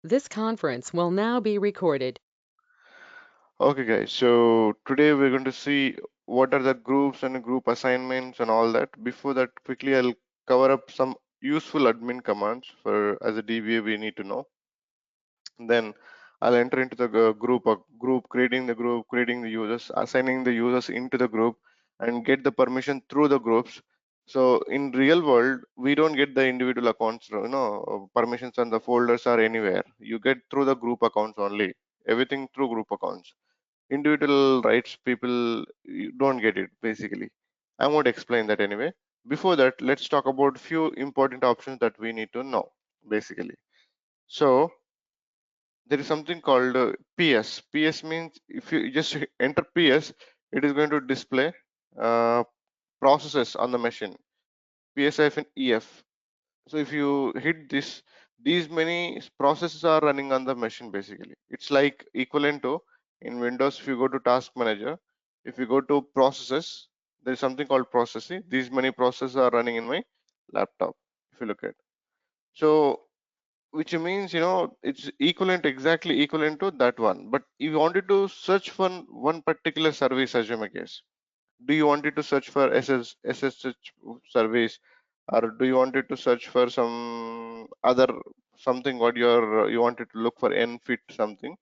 This conference will now be recorded. Okay, guys, so today we're going to see what are the groups and group assignments and all that. Before that, quickly I'll cover up some useful admin commands for as a DBA we need to know. Then I'll enter into the group, creating the users, assigning the users into the group, and get the permission through the groups. So in real world, we don't get the individual accounts, permissions and the folders are anywhere. You get through the group accounts only. Everything through group accounts. Individual rights, people you don't get it basically. I won't explain that anyway. Before that, let's talk about few important options that we need to know basically. So there is something called PS. PS means if you just enter PS, it is going to display uh, processes on the machine. PS-EF. So if you hit this, these many processes are running on the machine basically. It's like equivalent to in Windows, if you go to Task Manager, if you go to processes, there is something called processing. These many processes are running in my laptop. If you look at, so which means it's equivalent, exactly equivalent to that one. But if you wanted to search for one particular service, assume a case, do you want it to search for SSH service, or do you want it to search for some other something, what you wanted to look for nfit something.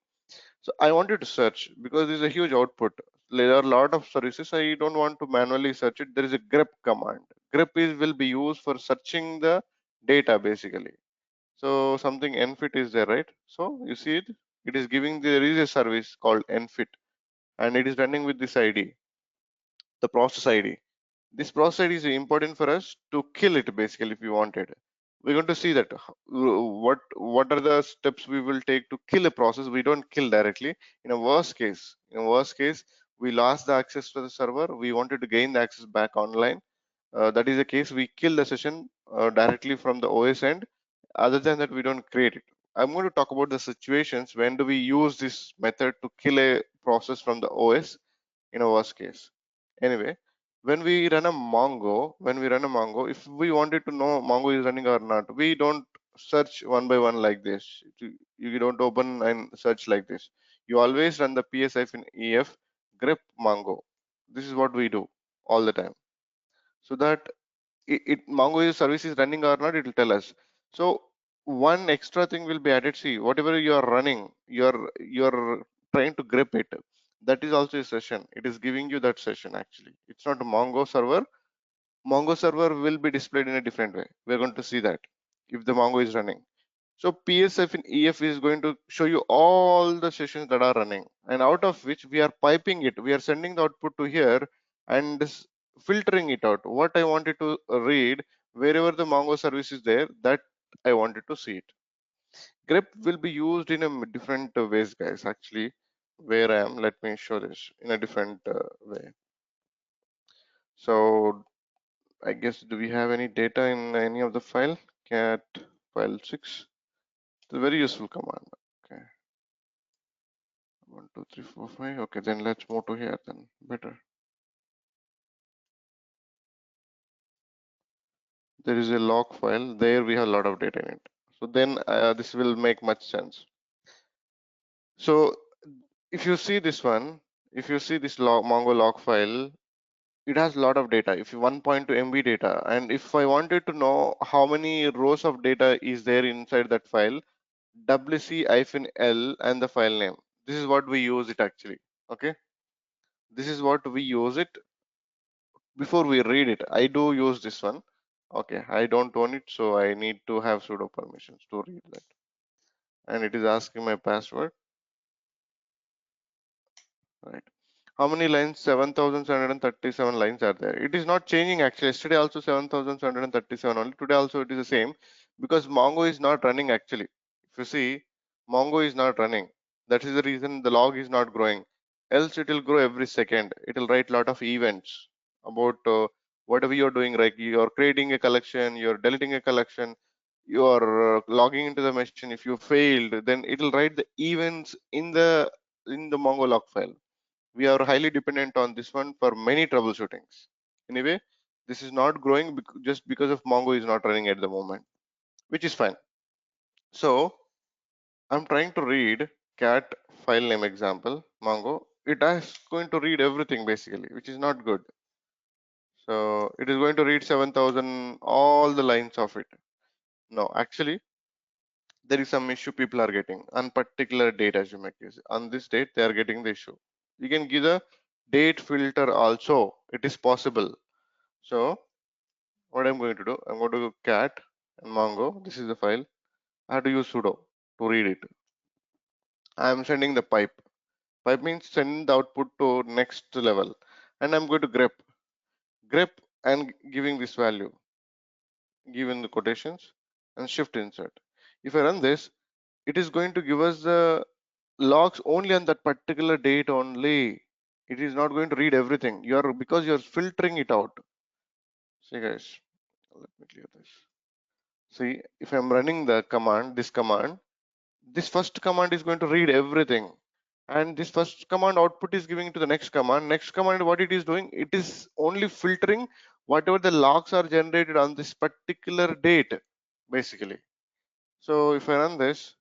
So I wanted to search because there's a huge output. There are a lot of services. I don't want to manually search it. There is a grep command. Grep is will be used for searching the data basically. So something nfit is there, right? So you see it, it is giving, there is a service called nfit, and it is running with this ID, the process ID. This process ID is important for us to kill it basically if we wanted. We're going to see that what are the steps we will take to kill a process. We don't kill directly. In a worst case, we lost the access to the server. We wanted to gain the access back online. That is the case. We kill the session directly from the OS end. Other than that, we don't create it. I'm going to talk about the situations when do we use this method to kill a process from the OS in a worst case. Anyway, when we run a Mongo, if we wanted to know Mongo is running or not, we don't search one by one like this. You don't open and search like this. You always run the ps-ef grep Mongo. This is what we do all the time. So that Mongo is service is running or not, it will tell us. So one extra thing will be added. See, whatever you are running, you're trying to grep it. That is also a session. It is giving you that session actually. It's not a Mongo server. Mongo server will be displayed in a different way. We're going to see that if the Mongo is running. So PSF in EF is going to show you all the sessions that are running, and out of which we are piping it. We are sending the output to here and filtering it out. What I wanted to read, wherever the Mongo service is there, that I wanted to see it. Grep will be used in a different ways, guys. Actually, where I am, let me show this in a different way. So I guess, do we have any data in any of the file? Cat file 6. It's a very useful command. Okay. 1 2 3 4 5. Okay, then let's move to here then. Better. There is a log file. There we have a lot of data in it. So then this will make much sense. So if you see this one, if you see this Mongo log file, it has a lot of data. If you 1.2 MB data, and if I wanted to know how many rows of data is there inside that file, wc-l and the file name. This is what we use it actually. Okay, this is what we use it before we read it. I do use this one. Okay, I don't own it, so I need to have sudo permissions to read that. And it is asking my password, right? How many lines? 7,737 lines are there. It is not changing actually. Yesterday also 7,737 only. Today also it is the same, because Mongo is not running actually. If you see, Mongo is not running. That is the reason the log is not growing. Else it will grow every second. It will write a lot of events about whatever you're doing. Like you're creating a collection, you're deleting a collection, you're logging into the machine. If you failed, then it will write the events in the Mongo log file. We are highly dependent on this one for many troubleshootings. Anyway, this is not growing just because of Mongo is not running at the moment, which is fine. So I'm trying to read cat file name example Mongo. It is going to read everything basically, which is not good. So it is going to read 7,000 all the lines of it. No, actually there is some issue people are getting on particular date as you make use. On this date they are getting the issue. You can give the date filter also. It is possible. So what I'm going to do, I'm going to go cat and Mongo. This is the file. I have to use sudo to read it. I'm sending the pipe. Pipe means send the output to next level. And I'm going to grep and giving this value, given the quotations and shift insert. If I run this, it is going to give us the logs only on that particular date only. It is not going to read everything. You're because you're filtering it out. See guys, let me clear this. See, if I'm running the command, this first command is going to read everything. And this first command output is giving to the next command. Next command, what it is doing, it is only filtering whatever the logs are generated on this particular date, basically. So if I run this,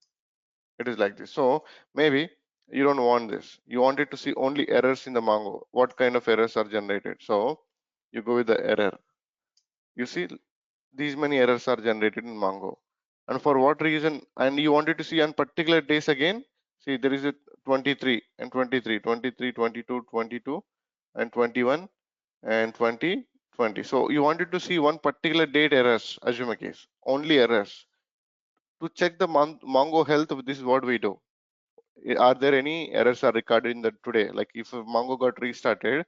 it is like this. So maybe you don't want this. You wanted to see only errors in the Mongo. What kind of errors are generated? So you go with the error. You see these many errors are generated in Mongo. And for what reason? And you wanted to see on particular days again. See, there is a 23 and 23, 23, 22, 22, and 21 and 20, 20. So you wanted to see one particular date errors, assume a case, only errors. To check the Mongo health, this is what we do. Are there any errors are recorded in the today? Like if Mongo got restarted,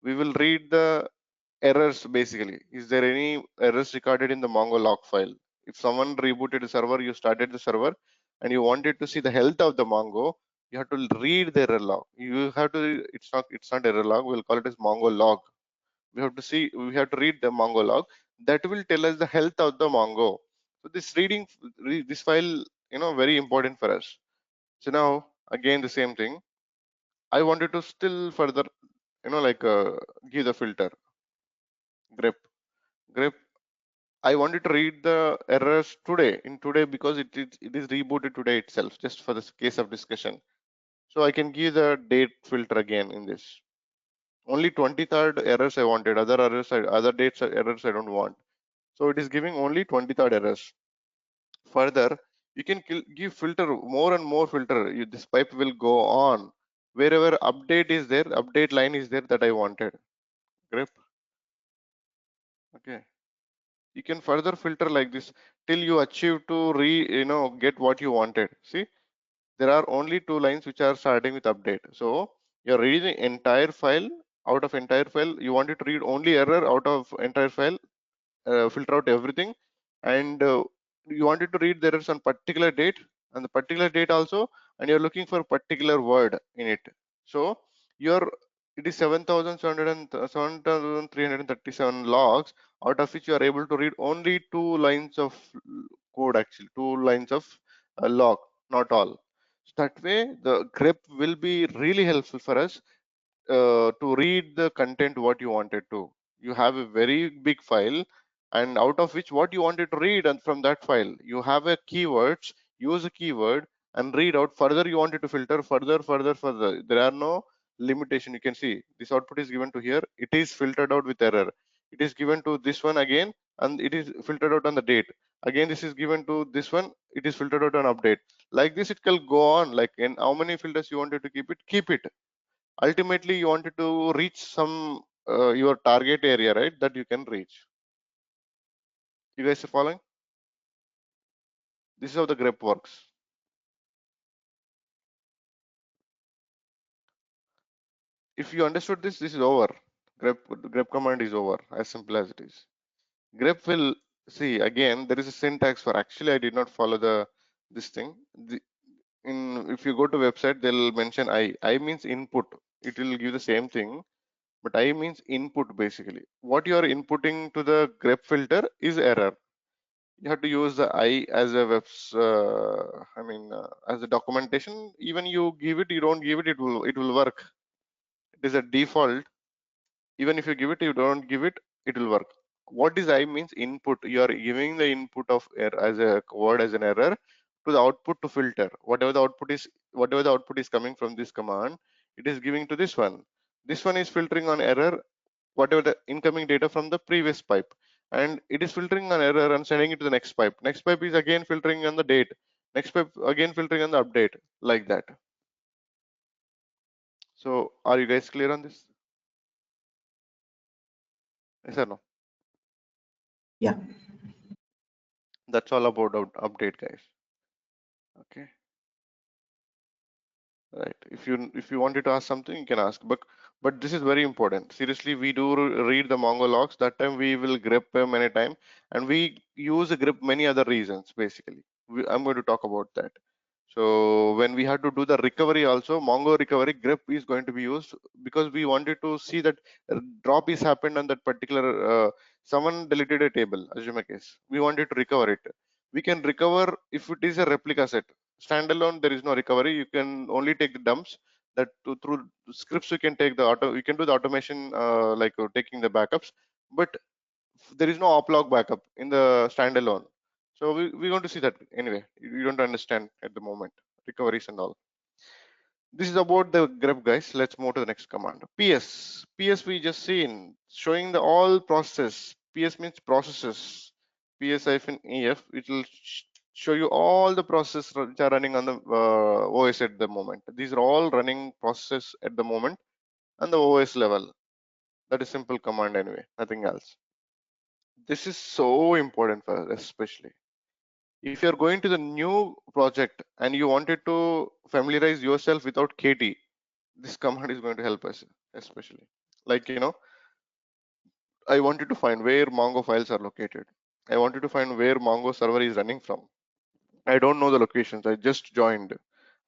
we will read the errors basically. Is there any errors recorded in the Mongo log file? If someone rebooted the server, you started the server and you wanted to see the health of the Mongo, you have to read the error log. You have to, it's not error log, we'll call it as Mongo log. We have to read the Mongo log. That will tell us the health of the Mongo. So this this file, very important for us. So now again the same thing. I wanted to still further, like give the filter grep grep. I wanted to read the errors today in today because it is rebooted today itself, just for this case of discussion. So I can give the date filter again in this. Only 23rd errors I wanted. Other dates errors I don't want. So it is giving only 23rd errors. Further, you can give filter more and more filter. This pipe will go on wherever update is there, update line is there that I wanted. Grep. Okay. You can further filter like this till you achieve to get what you wanted. See, there are only two lines which are starting with update. So you're reading the entire file. Out of entire file you wanted to read only error. Out of entire file, filter out everything, and you wanted to read the errors on particular date and the particular date also, and you're looking for a particular word in it. So your it is 7,337 logs, out of which you are able to read only two lines of code, actually two lines of log, not all. So that way the grep will be really helpful for us to read the content what you wanted to. You have a very big file, and out of which what you wanted to read, and from that file you have a keywords, use a keyword and read out. Further you wanted to filter further, there are no limitation. You can see this output is given to here, it is filtered out with error. It is given to this one again, and it is filtered out on the date. Again this is given to this one, it is filtered out on update. Like this it can go on. Like in how many filters you wanted to keep it. Ultimately you wanted to reach some your target area, right, that you can reach. You guys are following? This is how the grep works. If you understood this, this is over. Grep command is over, as simple as it is. Grep will see again, there is a syntax for, actually I did not follow this thing. If you go to website, they'll mention I means input. It will give the same thing, but I means input. Basically what you are inputting to the grep filter is error. You have to use the I as a as a documentation. Even you give it, you don't give it, it will work. It is a default. Even if you give it, you don't give it, it will work. What is I means input? You are giving the input of error as a word as an error. to the output to filter. Whatever the output is coming from this command, it is giving to this one. This one is filtering on error, whatever the incoming data from the previous pipe, and it is filtering on error and sending it to the next pipe. Next pipe is again filtering on the date. Next pipe again filtering on the update, like that. So are you guys clear on this? Yes or no? Yeah. That's all about update, guys. Okay. Right. If you wanted to ask something, you can ask. But this is very important. Seriously, we do read the Mongo logs. That time we will grep many time, and we use a grep many other reasons. Basically, I'm going to talk about that. So when we had to do the recovery also, Mongo recovery grep is going to be used because we wanted to see that drop is happened on that particular someone deleted a table, assume a case. We wanted to recover it. We can recover if it is a replica set. Standalone, there is no recovery. You can only take the dumps. Through scripts you can take the you can do the automation like taking the backups, but there is no oplog backup in the standalone. So we're going to see that anyway. You don't understand at the moment recoveries and all. This is about the grep, guys. Let's move to the next command. PS we just seen showing the all process. PS means processes. PS-ef, it will show you all the processes which are running on the OS at the moment. These are all running processes at the moment on the OS level. That is simple command anyway, nothing else. This is so important for us, especially if you're going to the new project and you wanted to familiarize yourself without KT. This command is going to help us, especially like I wanted to find where Mongo files are located. I wanted to find where Mongo server is running from. I don't know the locations. I just joined.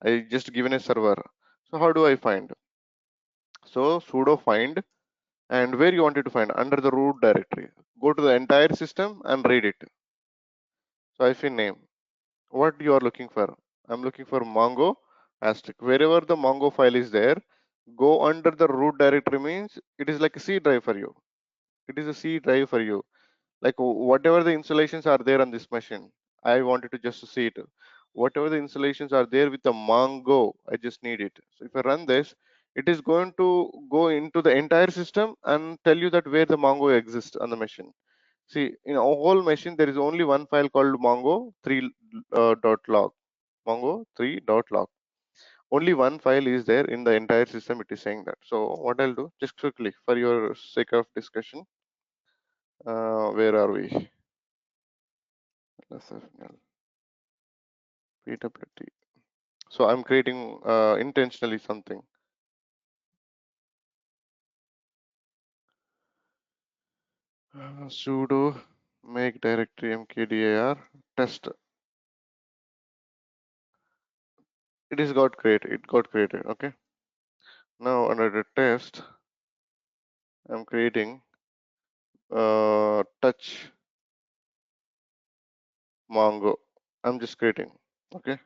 I just given a server. So how do I find? So sudo find, and where you wanted to find under the root directory. Go to the entire system and read it. So I find name. What you are looking for? I'm looking for Mongo asterisk. Wherever the Mongo file is there, go under the root directory means it is like a C drive for you. It is a C drive for you. Like whatever the installations are there on this machine, I wanted to just see it. Whatever the installations are there with the Mongo, I just need it. So if I run this, it is going to go into the entire system and tell you that where the Mongo exists on the machine. See, in a whole machine, there is only one file called Mongo 3 dot log. Mongo 3 dot log. Only one file is there in the entire system. It is saying that. So what I'll do, just quickly for your sake of discussion, where are we? SFL, PWT. So I'm creating intentionally something. Sudo make directory mkdir test. It is got created. It got created. Okay. Now under the test, I'm creating touch Mongo. I'm just creating. Okay.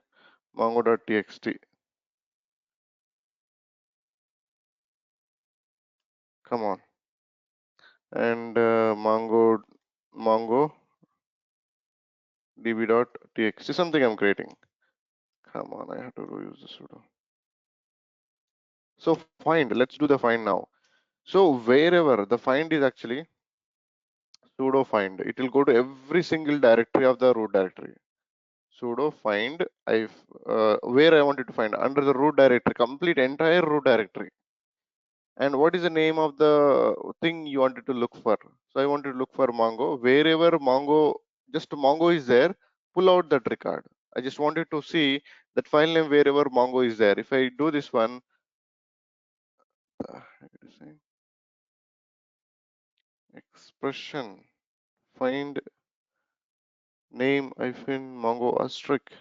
Mongo.txt. Come on. And Mongo db.txt. Something I'm creating. Come on. I have to use the sudo. So find. Let's do the find now. So wherever the find is actually sudo find, it will go to every single directory of the root directory. Sudo find where I wanted to find under the root directory, complete entire root directory. And what is the name of the thing you wanted to look for? So I wanted to look for Mongo. Wherever Mongo, just Mongo is there, pull out that record. I just wanted to see that file name wherever Mongo is there. If I do this one, expression find name Mongo asterisk.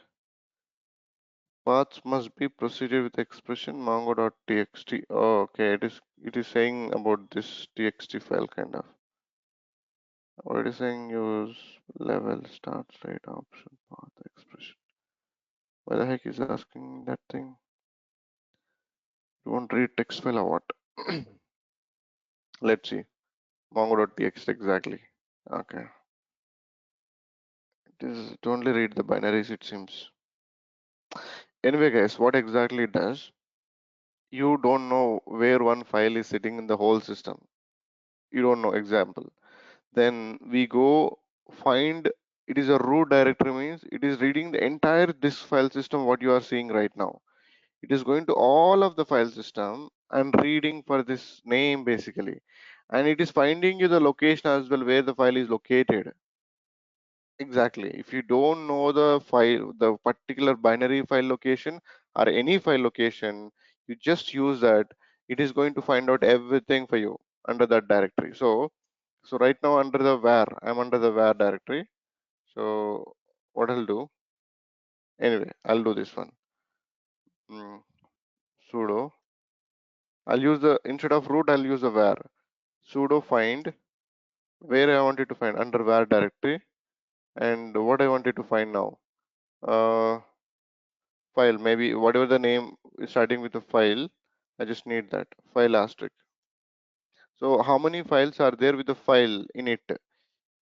Paths must be proceeded with expression mongo.txt. Oh, okay, it is saying about this txt file kind of. Or it is saying use level start rate option path expression. Why the heck is asking that thing? You want to read text file or what? Let's see. Mongo.txt exactly. Okay. It only read the binaries it seems. Anyway, guys, what exactly it does, you don't know where one file is sitting in the whole system. You don't know. Example. Then we go find, it is a root directory, means it is reading the entire disk file system what you are seeing right now. It is going to all of the file system and reading for this name basically, and it is finding you the location as well where the file is located. Exactly. If you don't know the file, the particular binary file location or any file location, you just use that. It is going to find out everything for you under that directory. So right now under the var, I'm under the var directory. So what I'll do, anyway, I'll do this one. Sudo. I'll use the, instead of root, I'll use the var. Sudo find where I wanted to find under var directory, and what I wanted to find now. Uh, File, maybe whatever the name is starting with a file, I just need that file asterisk. So how many files are there with the file in it?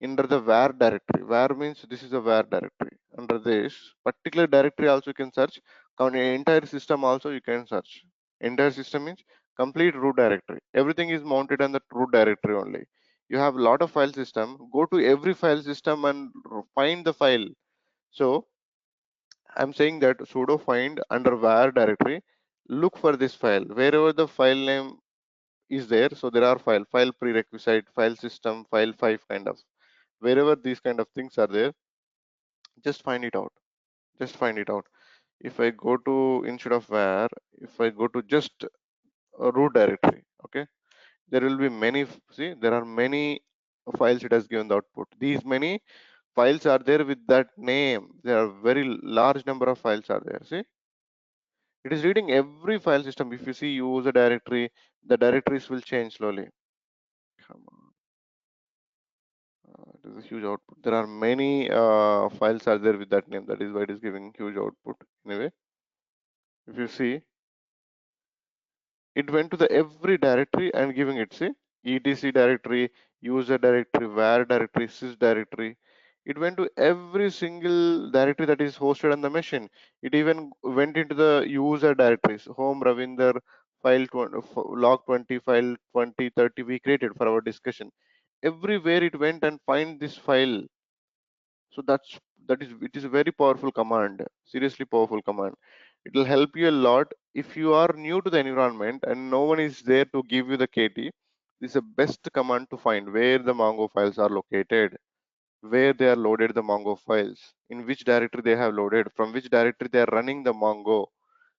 Under the var directory. Var means this is a var directory. Under this particular directory also you can search. Entire system also you can search. Entire system means complete root directory. Everything is mounted on the root directory only. You have a lot of file system. Go to every file system and find the file. So I'm saying that sudo find under var directory, look for this file wherever the file name is there. So there are file prerequisite, file system, file 5 kind of, wherever these kind of things are there, just find it out. Just find it out. If I go to, instead of var, if I go to just a root directory, okay, there will be many. See, there are many files it has given the output. These many files are there with that name. There are very large number of files are there. See, it is reading every file system. If you see user directory, the directories will change slowly. Come on. It is a huge output. There are many files are there with that name. That is why it is giving huge output. Anyway, if you see, it went to the every directory and giving it, see, etc directory, user directory, var directory, sys directory. It went to every single directory that is hosted on the machine. It even went into the user directories, home Ravinder, file 20, log 20, file 20, 30 we created for our discussion. Everywhere it went and find this file. So that is it is a very powerful command, seriously powerful command. It will help you a lot if you are new to the environment and no one is there to give you the KT. This is the best command to find where the Mongo files are located, where they are loaded the Mongo files, in which directory they have loaded, from which directory they are running the Mongo.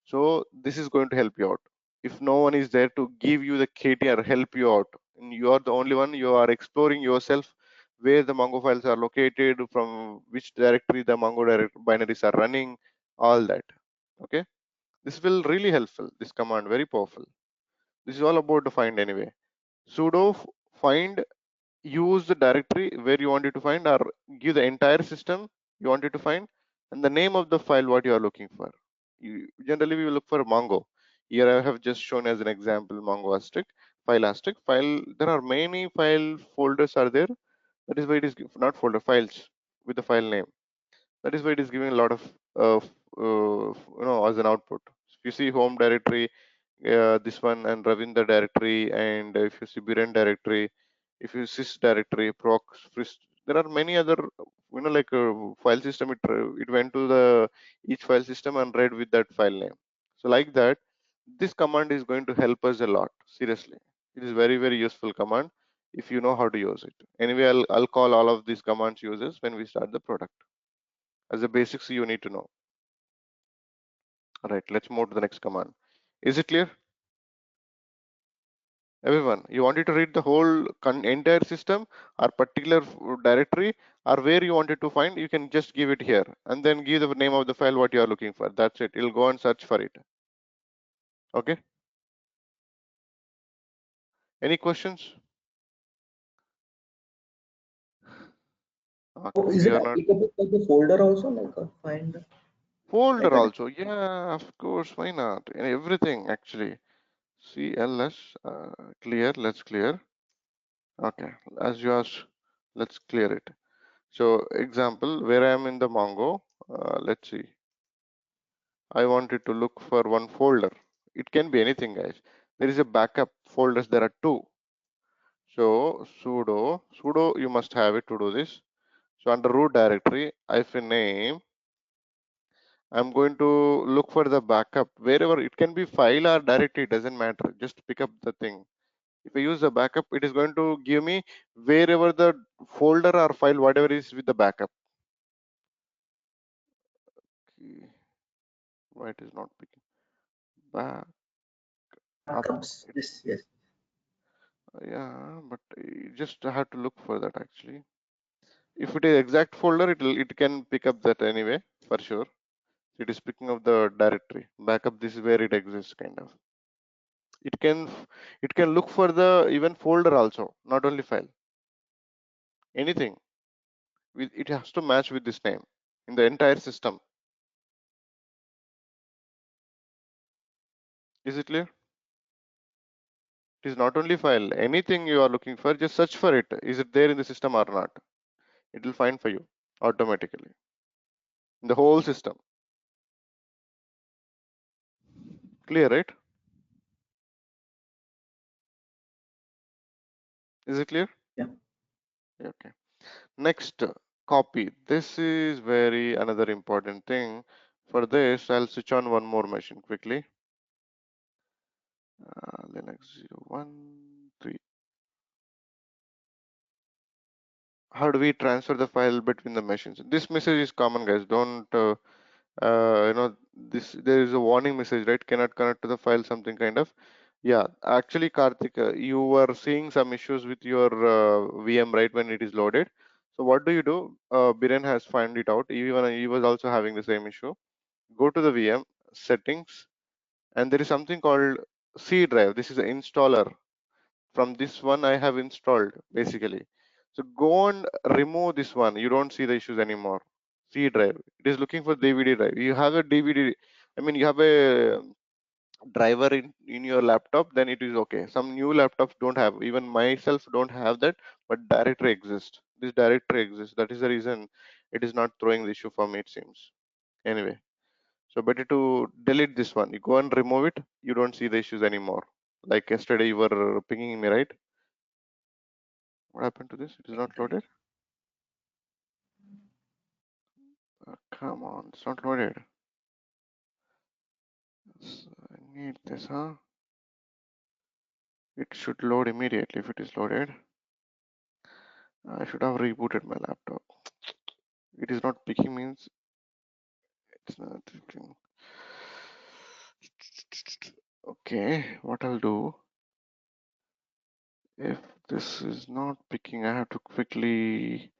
So this is going to help you out. If no one is there to give you the KT or help you out, and you are the only one, you are exploring yourself where the Mongo files are located, from which directory the Mongo binaries are running, all that. Okay, this will really helpful. This command very powerful. This is all about the find anyway. Sudo find, use the directory where you wanted to find, or give the entire system you wanted to find, and the name of the file what you are looking for. Generally we will look for Mongo. Here I have just shown as an example Mongo asterisk file asterisk file. There are many file folders are there. That is why it is not folder, files with the file name. That is why it is giving a lot of as an output. If you see home directory, this one, and Ravinder directory, and if you see Biren directory, if you sys directory, proc, there are many other, like file system. It went to the each file system and read with that file name. So like that, this command is going to help us a lot. Seriously, it is very useful command if you know how to use it. Anyway, I'll call all of these commands uses when we start the product. As a basics you need to know. All right, let's move to the next command. Is it clear? Everyone, you wanted to read the whole entire system or particular directory, or where you wanted to find, you can just give it here and then give the name of the file what you are looking for. That's it. It'll go and search for it. Okay. Any questions? Okay, So if is you it are not, applicable for the folder also, like a find, like folder a also. Yeah, of course. Why not? And everything actually. CLS clear. Let's clear. Okay, as you asked, let's clear it. So example, where I am in the Mongo, let's see. I wanted to look for one folder. It can be anything, guys. There is a backup folders. There are two. So sudo, you must have it to do this. So under root directory, name, I'm going to look for the backup wherever it can be file or directory, it doesn't matter. Just pick up the thing. If I use the backup, it is going to give me wherever the folder or file, whatever is with the backup. Okay. Why it is not picking back up? Backups. Yes, yes. Yeah, but you just have to look for that actually. If it is exact folder, it can pick up that anyway for sure. It is picking up the directory backup. This is where it exists, kind of. It can look for the even folder also, not only file. Anything it has to match with this name in the entire system. Is it clear? It is not only file. Anything you are looking for, just search for it. Is it there in the system or not? It will find for you automatically in the whole system. Clear, right? Is it clear? Yeah. Okay. Next, copy. This is very another important thing. For this, I'll switch on one more machine quickly. Linux 013. How do we transfer the file between the machines? This message is common, guys. Don't this, there is a warning message, right? Cannot connect to the file, something kind of. Yeah, actually, Karthik, you were seeing some issues with your VM, right, when it is loaded. So what do you do? Biren has found it out. Even he was also having the same issue. Go to the VM settings, and there is something called C drive. This is an installer. From this one I have installed basically. So go and remove this one. You don't see the issues anymore. C drive. It is looking for DVD drive. You have a DVD. I mean, you have a driver in your laptop, then it is okay. Some new laptops don't have. Even myself don't have that, but directory exists. This directory exists. That is the reason it is not throwing the issue for me, it seems. Anyway, so better to delete this one. You go and remove it. You don't see the issues anymore. Like yesterday, you were pinging me, right? What happened to this? It is not loaded. Come on, it's not loaded. I need this, huh? It should load immediately if it is loaded. I should have rebooted my laptop. It is not picking means it's not picking. Okay, what I'll do, if this is not picking, I have to quickly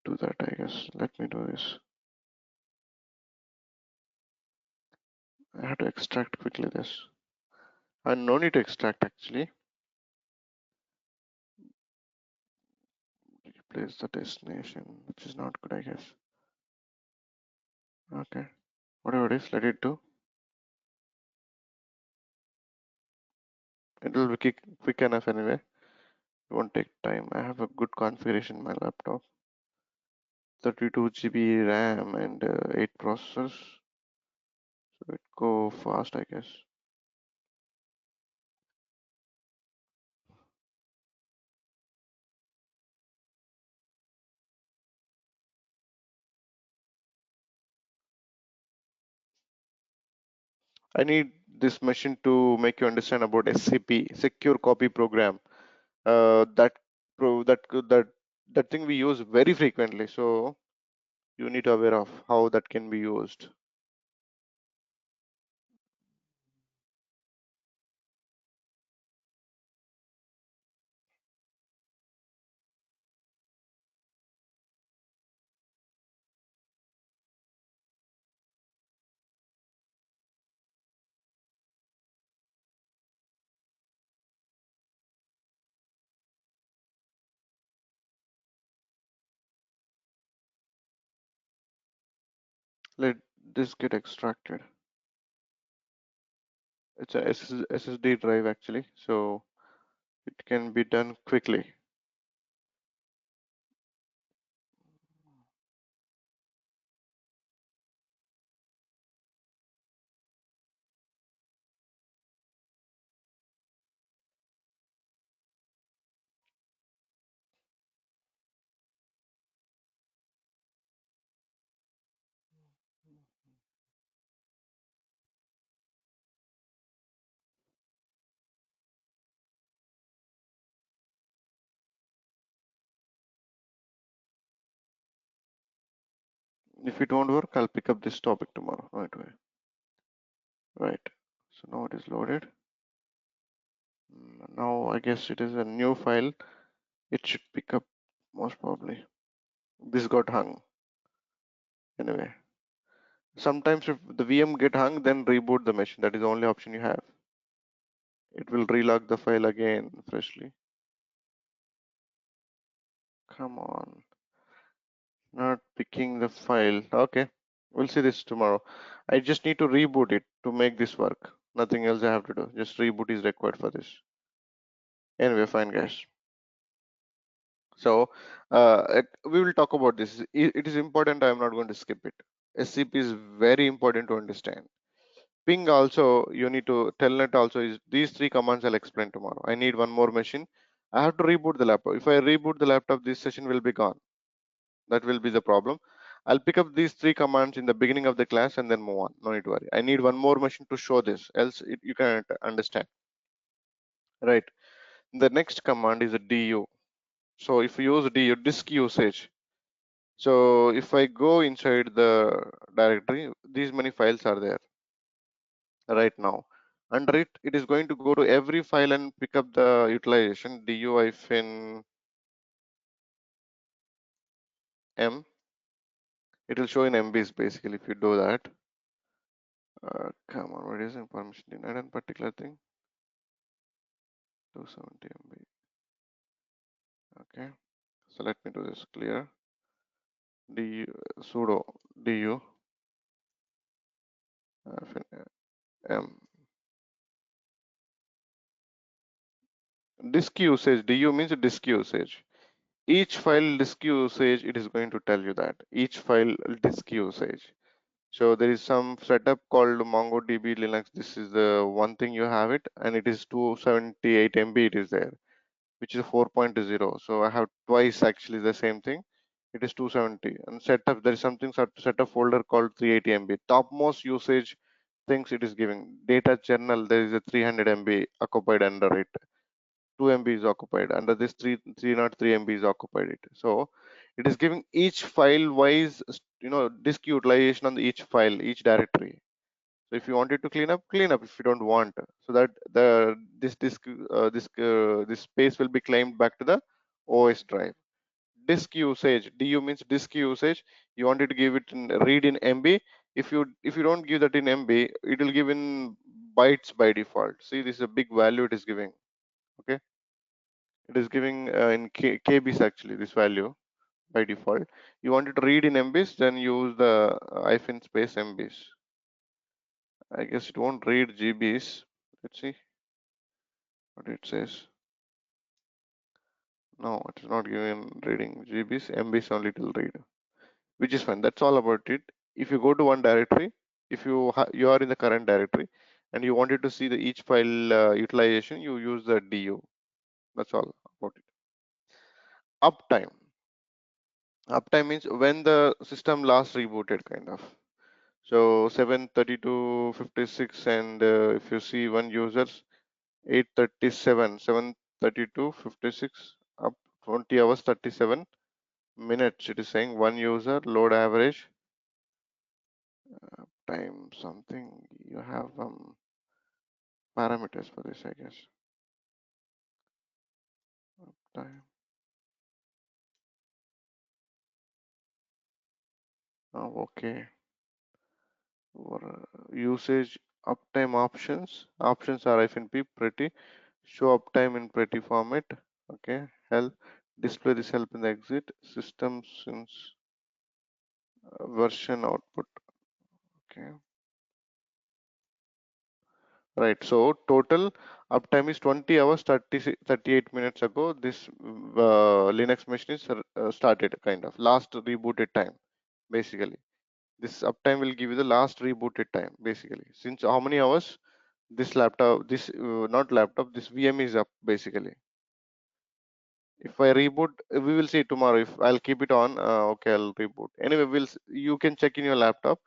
do that, I guess. Let me do this. I have to extract quickly this. And no need to extract actually. Replace the destination, which is not good, I guess. Okay, whatever it is, let it do. It will be quick enough anyway. It won't take time. I have a good configuration in my laptop. 32 GB RAM and 8 processors. So it go fast, I guess. I need this machine to make you understand about SCP, Secure Copy Program. That that thing we use very frequently. So you need to aware of how that can be used. Let this get extracted. It's a SSD drive actually, so it can be done quickly. If it won't work, I'll pick up this topic tomorrow. Right away. Right. So now it is loaded. Now I guess it is a new file. It should pick up most probably. This got hung. Anyway, sometimes if the VM get hung, then reboot the machine. That is the only option you have. It will relog the file again freshly. Come on. Not picking the file. Okay. We'll see this tomorrow. I just need to reboot it to make this work. Nothing else I have to do. Just reboot is required for this. Anyway, fine guys. So we will talk about this. It is important. I'm not going to skip it. SCP is very important to understand. Ping also, you need to telnet also is these three commands I'll explain tomorrow. I need one more machine. I have to reboot the laptop. If I reboot the laptop, this session will be gone. That will be the problem. I'll pick up these three commands in the beginning of the class and then move on. No need to worry. I need one more machine to show this, else you can't understand. Right. The next command is a du. So if you use du, disk usage. So if I go inside the directory, these many files are there right now. Under it, it is going to go to every file and pick up the utilization du-m. It will show in MBs basically if you do that. Come on, what is information denied on particular thing? 270 MB. Okay, so let me do this clear. Du sudo du m disk usage. Du means disk usage. Each file disk usage, it is going to tell you that each file disk usage. So there is some setup called MongoDB Linux. This is the one thing you have it, and it is 278 MB. It is there, which is 4.0. So I have twice actually the same thing. It is 270. And setup, there is something setup folder called 380 MB. Topmost usage things it is giving. Data channel, there is a 300 MB occupied under it. 2 MB is occupied. Under this 303 MB is occupied it. So it is giving each file wise, disk utilization on each file, each directory. So if you wanted to clean up, clean up. If you don't want, so that this space will be claimed back to the OS drive. Disk usage. Du means disk usage. You wanted to give it in read in MB. If you don't give that in MB, it will give in bytes by default. See, this is a big value it is giving. Okay, it is giving in KBs actually this value by default. You wanted to read in MBs, then use the hyphen space MBs. I guess it won't read GBs. Let's see what it says. No, it is not giving reading GBs. MBs only it will read, which is fine. That's all about it. If you go to one directory, if you are in the current directory and you wanted to see the each file utilization, you use the du. That's all about it. Uptime. Uptime means when the system last rebooted, kind of. So 7:32:56, and if you see one users 8:37, 7:32:56, up 20 hours 37 minutes. It is saying one user load average time something. You have parameters for this, I guess. Time. Oh, okay. Usage uptime options. Options are -p pretty. Show uptime in pretty format. Okay. Help. Display this help in the exit. System since version output. Okay. Right. So total uptime is 20 hours 38 minutes ago. This Linux machine is started kind of last rebooted time basically. This uptime will give you the last rebooted time basically. Since how many hours this laptop, this not laptop, this VM is up basically. If I reboot, we will see tomorrow. If I'll keep it on, okay, I'll reboot. Anyway, you can check in your laptop.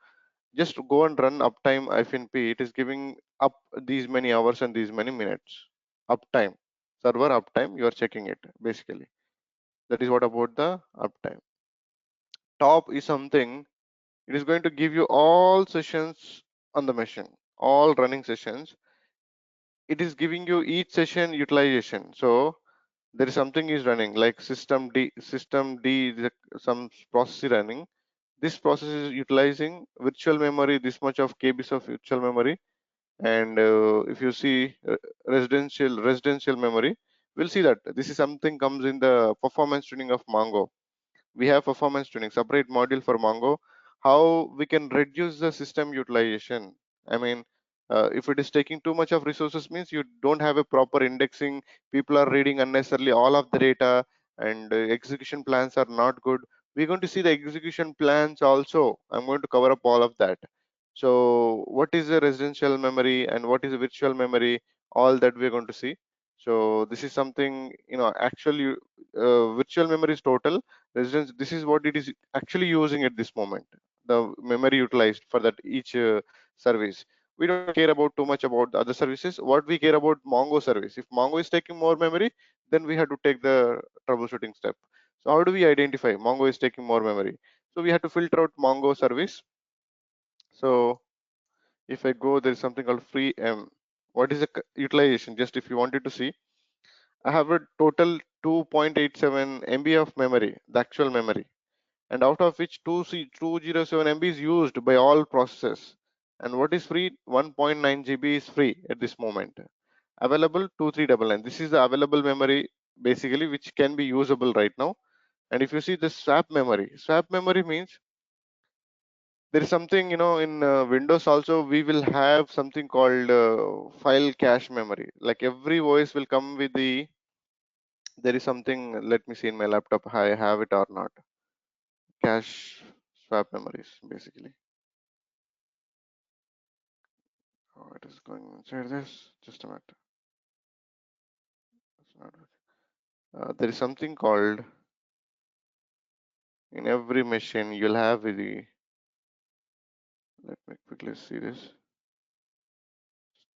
Just go and run uptime -p. It is giving up these many hours and these many minutes. Uptime, server uptime. You are checking it basically. That is what about the uptime. Top is something. It is going to give you all sessions on the machine, all running sessions. It is giving you each session utilization. So there is something is running like system D is some process is running. This process is utilizing virtual memory, this much of kbs of virtual memory. And if you see residential memory, we'll see that this is something comes in the performance tuning of Mongo. We have performance tuning separate module for Mongo. How we can reduce the system utilization? I mean, if it is taking too much of resources, means you don't have a proper indexing, people are reading unnecessarily all of the data, and execution plans are not good. We're going to see the execution plans also. I'm going to cover up all of that. So what is a residential memory and what is a virtual memory, all that we're going to see. So this is something, actually, virtual memory is total residence. This is what it is actually using at this moment, the memory utilized for that each service. We don't care about too much about the other services. What we care about Mongo service. If Mongo is taking more memory, then we have to take the troubleshooting step. So how do we identify Mongo is taking more memory? So we have to filter out Mongo service. So if I go, there is something called free M. What is the utilization? Just if you wanted to see, I have a total 2.87 MB of memory, the actual memory, and out of which 207 MB is used by all processes. And what is free? 1.9 GB is free at this moment. Available 2399. This is the available memory basically, which can be usable right now. And if you see the swap memory means there is something, in Windows also, we will have something called file cache memory. Like every voice will come with there is something, let me see in my laptop, I have it or not. Cache swap memories, basically. Oh, it is going inside this. Just a minute. It's not there is something called, in every machine, you'll have the, let me quickly see this.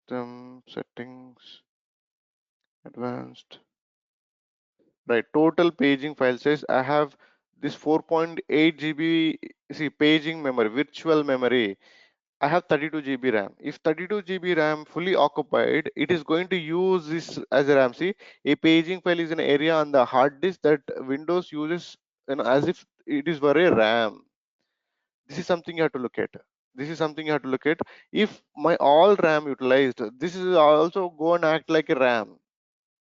System settings, advanced. Right, total paging file size. I have this 4.8 GB, see, paging memory, virtual memory. I have 32 GB RAM. If 32 GB RAM fully occupied, it is going to use this as a RAM. See, a paging file is an area on the hard disk that Windows uses, as if it is for a RAM. This is something you have to look at. This is something you have to look at. If my all RAM utilized, this is also go and act like a RAM.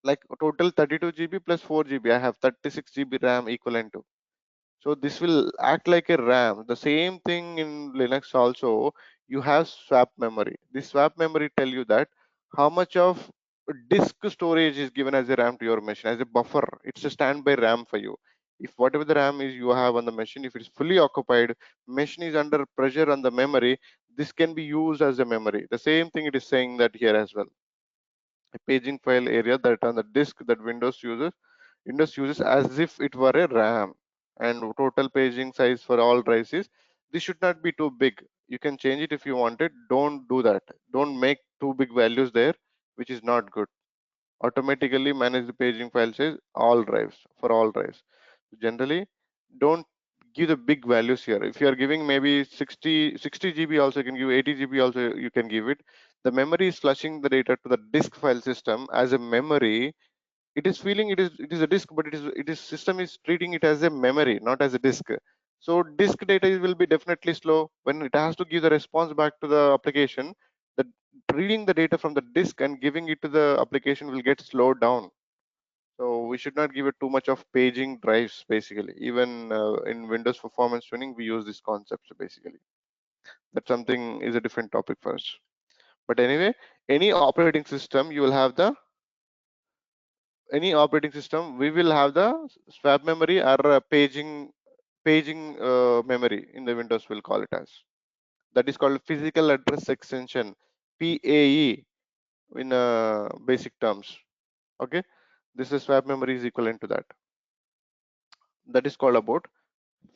Like total 32 GB plus 4 GB. I have 36 GB RAM equivalent to. So this will act like a RAM. The same thing in Linux also. You have swap memory. This swap memory tell you that how much of disk storage is given as a RAM to your machine, as a buffer. It's a standby RAM for you. If whatever the RAM is you have on the machine, if it's fully occupied, machine is under pressure on the memory, this can be used as a memory. The same thing it is saying that here as well. A paging file area that on the disk that Windows uses as if it were a RAM. And total paging size for all drives is, this should not be too big. You can change it if you want it. Don't do that. Don't make too big values there, which is not good. Automatically manage the paging file size all drives, for all drives. Generally, don't give the big values here. If you are giving maybe 60 GB, also you can give 80 GB, also you can give it. The memory is flushing the data to the disk file system as a memory. It is feeling it is a disk, but it is system is treating it as a memory, not as a disk. So disk data will be definitely slow when it has to give the response back to the application. The reading the data from the disk and giving it to the application will get slowed down. So we should not give it too much of paging drives, basically. Even in Windows performance tuning, we use these concepts basically. That something is a different topic for us. But anyway, any operating system, you will have the any operating system, we will have the swap memory or paging memory in the Windows. Will call it as, that is called physical address extension, PAE, in basic terms. Okay, this is swap memory is equivalent to that. That is called about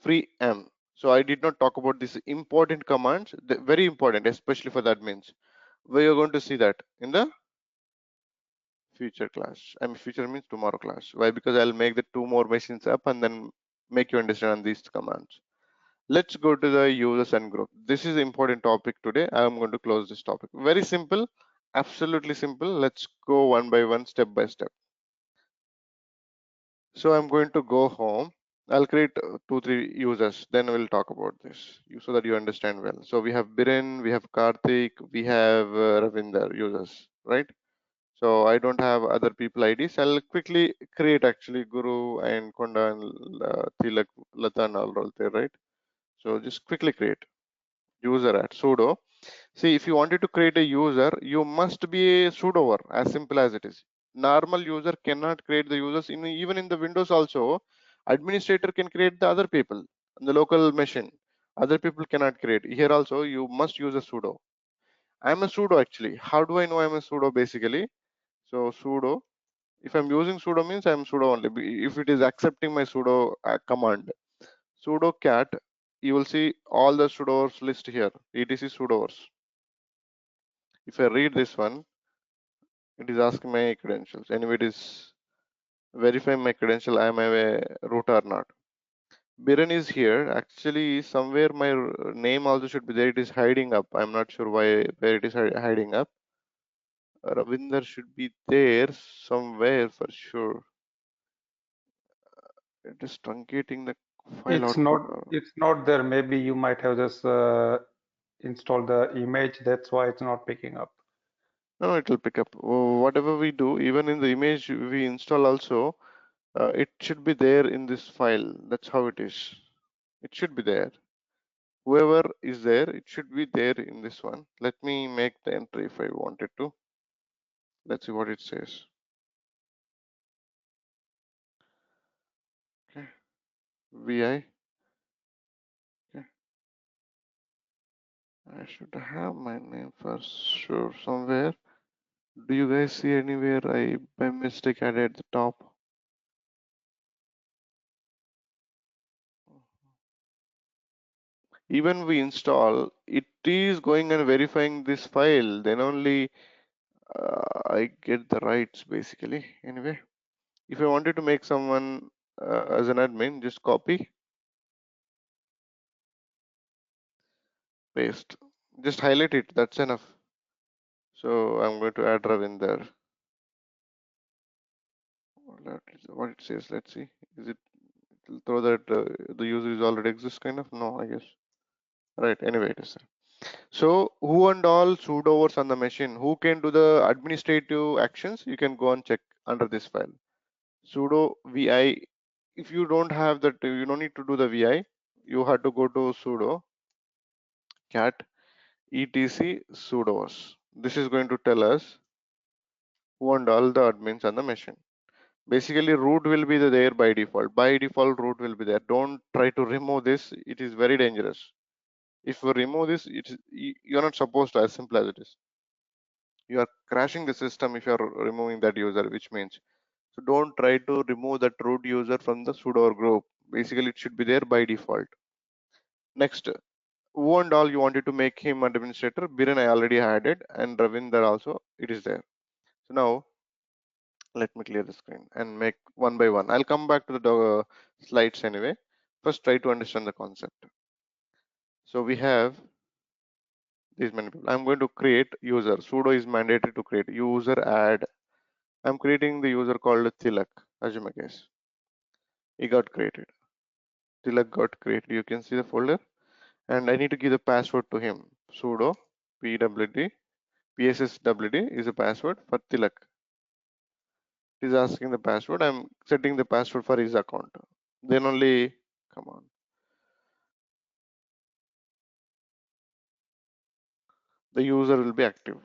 free M. So I did not talk about these important commands, very important, especially for the admins. We are going to see that in the future class. I mean, future means tomorrow class. Why? Because I'll make the two more machines up and then make you understand these commands. Let's go to the users and group. This is the important topic today. I'm going to close this topic. Very simple, absolutely simple. Let's go one by one, step by step. So I'm going to go home. I'll create two, three users. Then we'll talk about this so that you understand well. So we have Biren, we have Karthik, we have Ravinder users, right? So I don't have other people IDs. I'll quickly create actually Guru and Konda and Tilak, Lata and all there, right? So just quickly create user at sudo. See, if you wanted to create a user, you must be a sudoer, as simple as it is. Normal user cannot create the users. Even in the Windows also, administrator can create the other people on the local machine. Other people cannot create. Here also, you must use a sudo. I'm a sudo actually. How do I know I'm a sudo basically? So sudo, if I'm using sudo means I'm sudo only. If it is accepting my sudo command, sudo cat, you will see all the sudoers list here. etc sudoers. If I read this one, it is asking my credentials. Anyway, it is verifying my credential. Am I a root or not? Biren is here. Actually, somewhere my name also should be there. It is hiding up. I'm not sure where it is hiding up. Ravinder should be there somewhere for sure. It is truncating the file It's output. not it's not there. Maybe you might have just installed the image. That's why it's not picking up. No, it will pick up. Whatever we do, even in the image we install also, it should be there in this file. That's how it is. It should be there. Whoever is there, it should be there in this one. Let me make the entry if I wanted to. Let's see what it says. Okay. VI. Okay. I should have my name for sure somewhere. Do you guys see anywhere I by mistake added at the top? Even we install, it is going and verifying this file. Then only I get the rights basically. Anyway, if I wanted to make someone as an admin, just copy, paste, just highlight it. That's enough. So I'm going to add Ravinder. What it says. Let's see. Is it it'll throw that the user is already exists kind of? No, I guess. Right. Anyway, it is. So who and all sudoers on the machine? Who can do the administrative actions? You can go and check under this file. Sudo vi. If you don't have that, you don't need to do the vi. You have to go to sudo cat etc sudos. This is going to tell us who and all the admins on the machine. Basically, root will be there by default. By default, root will be there. Don't try to remove this. It is very dangerous. If you remove this, you're not supposed to, as simple as it is. You are crashing the system if you are removing that user, which means, so don't try to remove that root user from the sudo group. Basically, it should be there by default. Next, who and all you wanted to make him administrator. Biren I already had it, and Ravinder also, it is there. So now let me clear the screen and make one by one. I'll come back to the slides anyway. First, try to understand the concept. So we have these many people. I'm going to create user. Sudo is mandated to create user add. I'm creating the user called Tilak. Assume a case. He got created. Tilak got created. You can see the folder, and I need to give the password to him. Sudo pwd psswd is a password for Tilak. It is asking the password. I'm setting the password for his account. Then only, come on. The user will be active.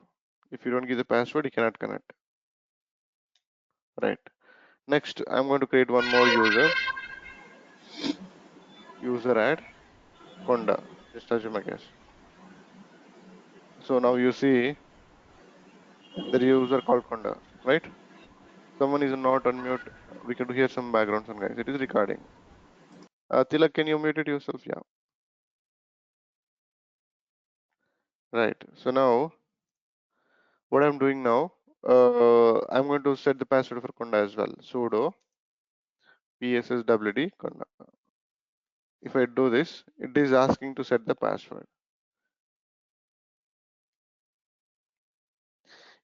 If you don't give the password, you cannot connect. Right. Next, I'm going to create one more user. User add Konda. Just assume a guess. So now you see the user called Konda, right? Someone is not unmute. We can hear some background sound, guys. It is recording. Tilak, can you mute it yourself? Yeah. Right. So now, what I'm doing now, I'm going to set the password for Konda as well. Sudo psswd Konda. If I do this, it is asking to set the password.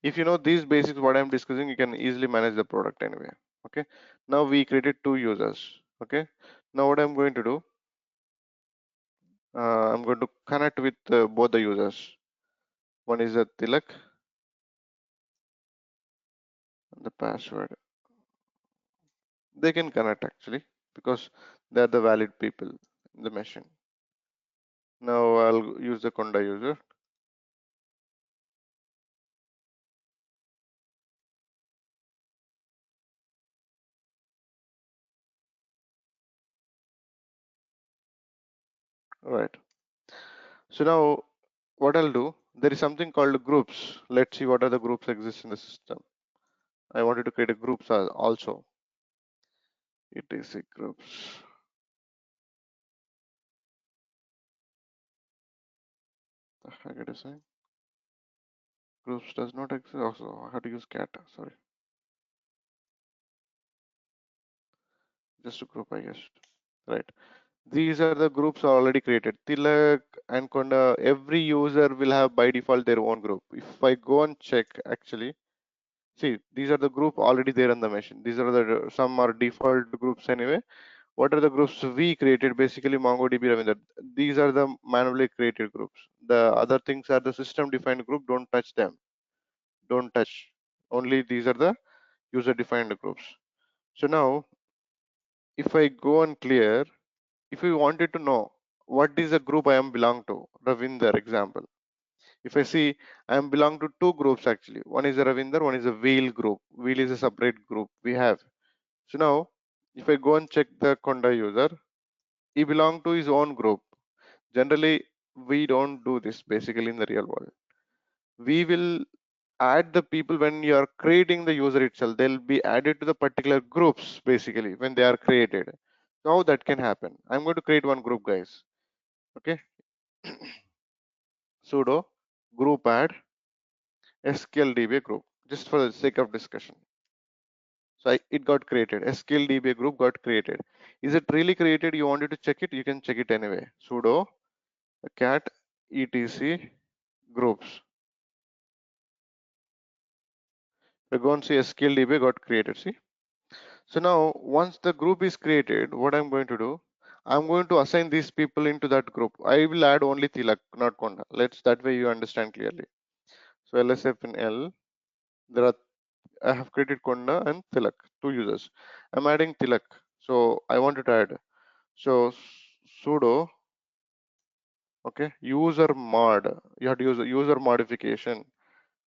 If you know these basics, what I'm discussing, you can easily manage the product anyway. Okay. Now we created 2 users. Okay. Now what I'm going to do, I'm going to connect with both the users. One is a Tilak, and the password. They can connect actually because they're the valid people in the machine. Now I'll use the Conda user. All right. So now what I'll do, there is something called groups. Let's see what are the groups exist in the system. I wanted to create a groups also. It is a groups. The heck it is saying? Groups does not exist. Also, I have to use cat. Sorry, just a group, I guess. Right. These are the groups already created. Tilak and Konda. Every user will have by default their own group. If I go and check, actually, see, these are the group already there on the machine. These are the some are default groups anyway. What are the groups we created? Basically, MongoDB Ravinder. These are the manually created groups. The other things are the system defined group. Don't touch them. Don't touch. Only these are the user defined groups. So now if I go and clear, if you wanted to know what is the group I am belong to, Ravinder example. If I see I am belong to 2 groups actually. One is a Ravinder, one is a wheel group. Wheel is a separate group we have. So now if I go and check the Conda user, he belong to his own group. Generally, we don't do this basically in the real world. We will add the people when you are creating the user itself. They'll be added to the particular groups basically when they are created. So how that can happen? I'm going to create one group, guys. Okay. Sudo group add SQLDB group just for the sake of discussion. So it got created. SQLDB group got created. Is it really created? You wanted to check it? You can check it anyway. Sudo cat etc groups. We're going to see SQLDB got created. See. So now once the group is created, what I'm going to do, I'm going to assign these people into that group. I will add only Tilak, not Konda. Let's that way you understand clearly. So LSF in L, there are I have created Konda and Tilak, 2 users. I'm adding Tilak. So I wanted to add. So sudo okay user mod. You have to use a user modification.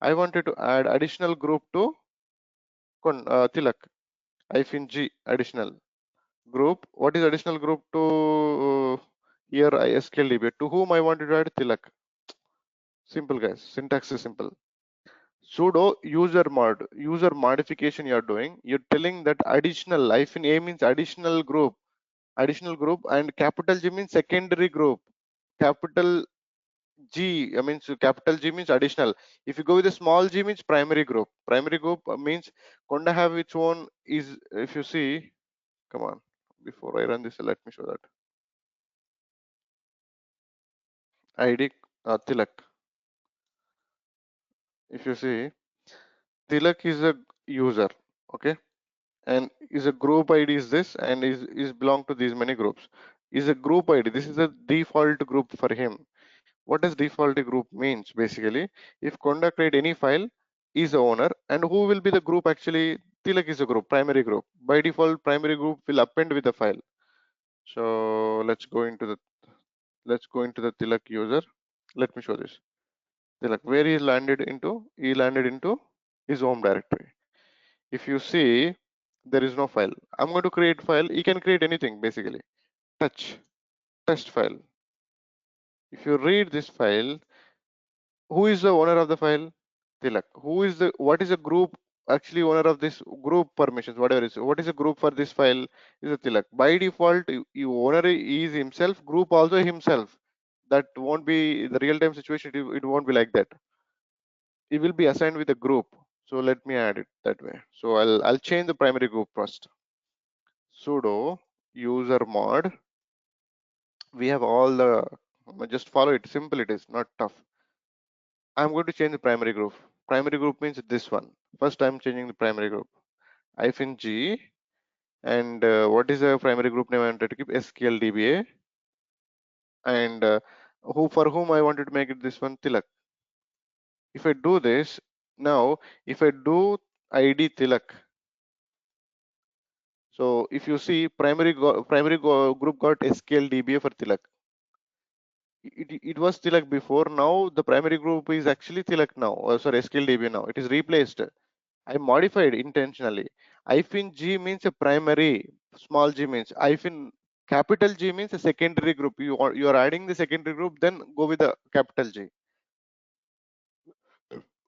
I wanted to add additional group to Tilak. -G additional. Group. What is additional group to here ISQLDB? To whom I wanted to add Tilak? Simple, guys. Syntax is simple. Sudo user mod. User modification you are doing. You're telling that additional. Life in A means additional group. Additional group, and capital G means secondary group. Capital G, I mean, so capital G means additional. If you go with a small g means primary group. Primary group means Conda have its own is, if you see, come on, before I run this, let me show that. ID Tilak. If you see, Tilak is a user, okay, and is a group ID is this, and is belong to these many groups. Is a group ID. This is a default group for him. What does default group means? Basically, if Conda create any file, is the owner, and who will be the group? Actually, Tilak is a group, primary group. By default, primary group will append with the file. So let's go into the Tilak user. Let me show this. Tilak, where he landed into? He landed into his home directory. If you see, there is no file. I'm going to create file. You can create anything basically. Touch test file. If you read this file, who is the owner of the file? Tilak. Who is the what is a group actually owner of this group permissions? Whatever is what is a group for this file is a Tilak. By default, you owner is himself. Group also himself. That won't be the real time situation. It won't be like that. It will be assigned with a group. So let me add it that way. So I'll change the primary group first. Sudo user mod We have all the, just follow it, simple it is, not tough. I'm going to change the primary group. Primary group means this one. First I'm changing the primary group. Hyphen G, and what is the primary group name I wanted to keep? SQLDBA, and for whom I wanted to make it this one, Tilak. If I do this now, if I do ID Tilak, so if you see group got SQLDBA for Tilak. It was Tilak before. Now the primary group is actually Tilak now. Sorry, SQLDB now. It is replaced. I modified intentionally. Hyphen G means a primary. Small g means hyphen. Capital G means a secondary group. You are adding the secondary group, then go with the capital G.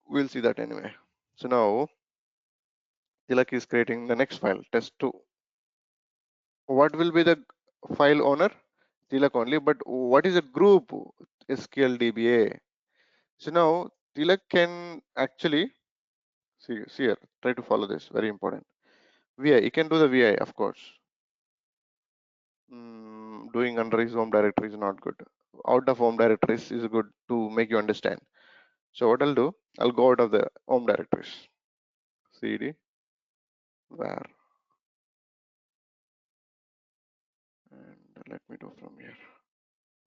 We'll see that anyway. So now Tilak is creating the next file, test2. What will be the file owner? Tilak only, but what is a group? SQLDBA. So now Tilak can actually see here. Try to follow this. Very important. VI. You can do the VI, of course. Doing under his home directory is not good. Out of home directories is good to make you understand. So what I'll do, I'll go out of the home directories. CD var, and let me do from here.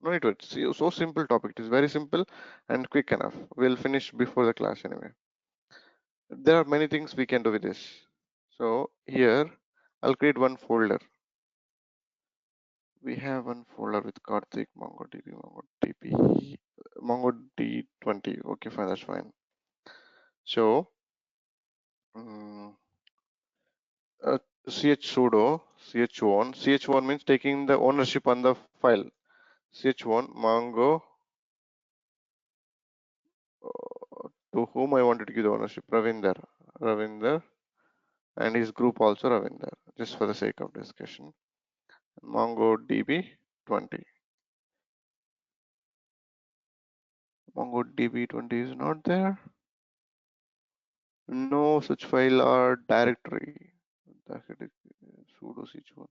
No need to it. See, so simple topic. It is very simple and quick enough. We'll finish before the class anyway. There are many things we can do with this. So here I'll create one folder. We have one folder with Karthik, MongoDB, MongoD20. Okay, fine, that's fine. So ch sudo ch1 means taking the ownership on the file. Ch1 mongo, to whom I wanted to give the ownership, Ravinder, and his group also Ravinder, just for the sake of discussion. MongoDB 20. MongoDB 20 is not there. No such file or directory. Sudo ch1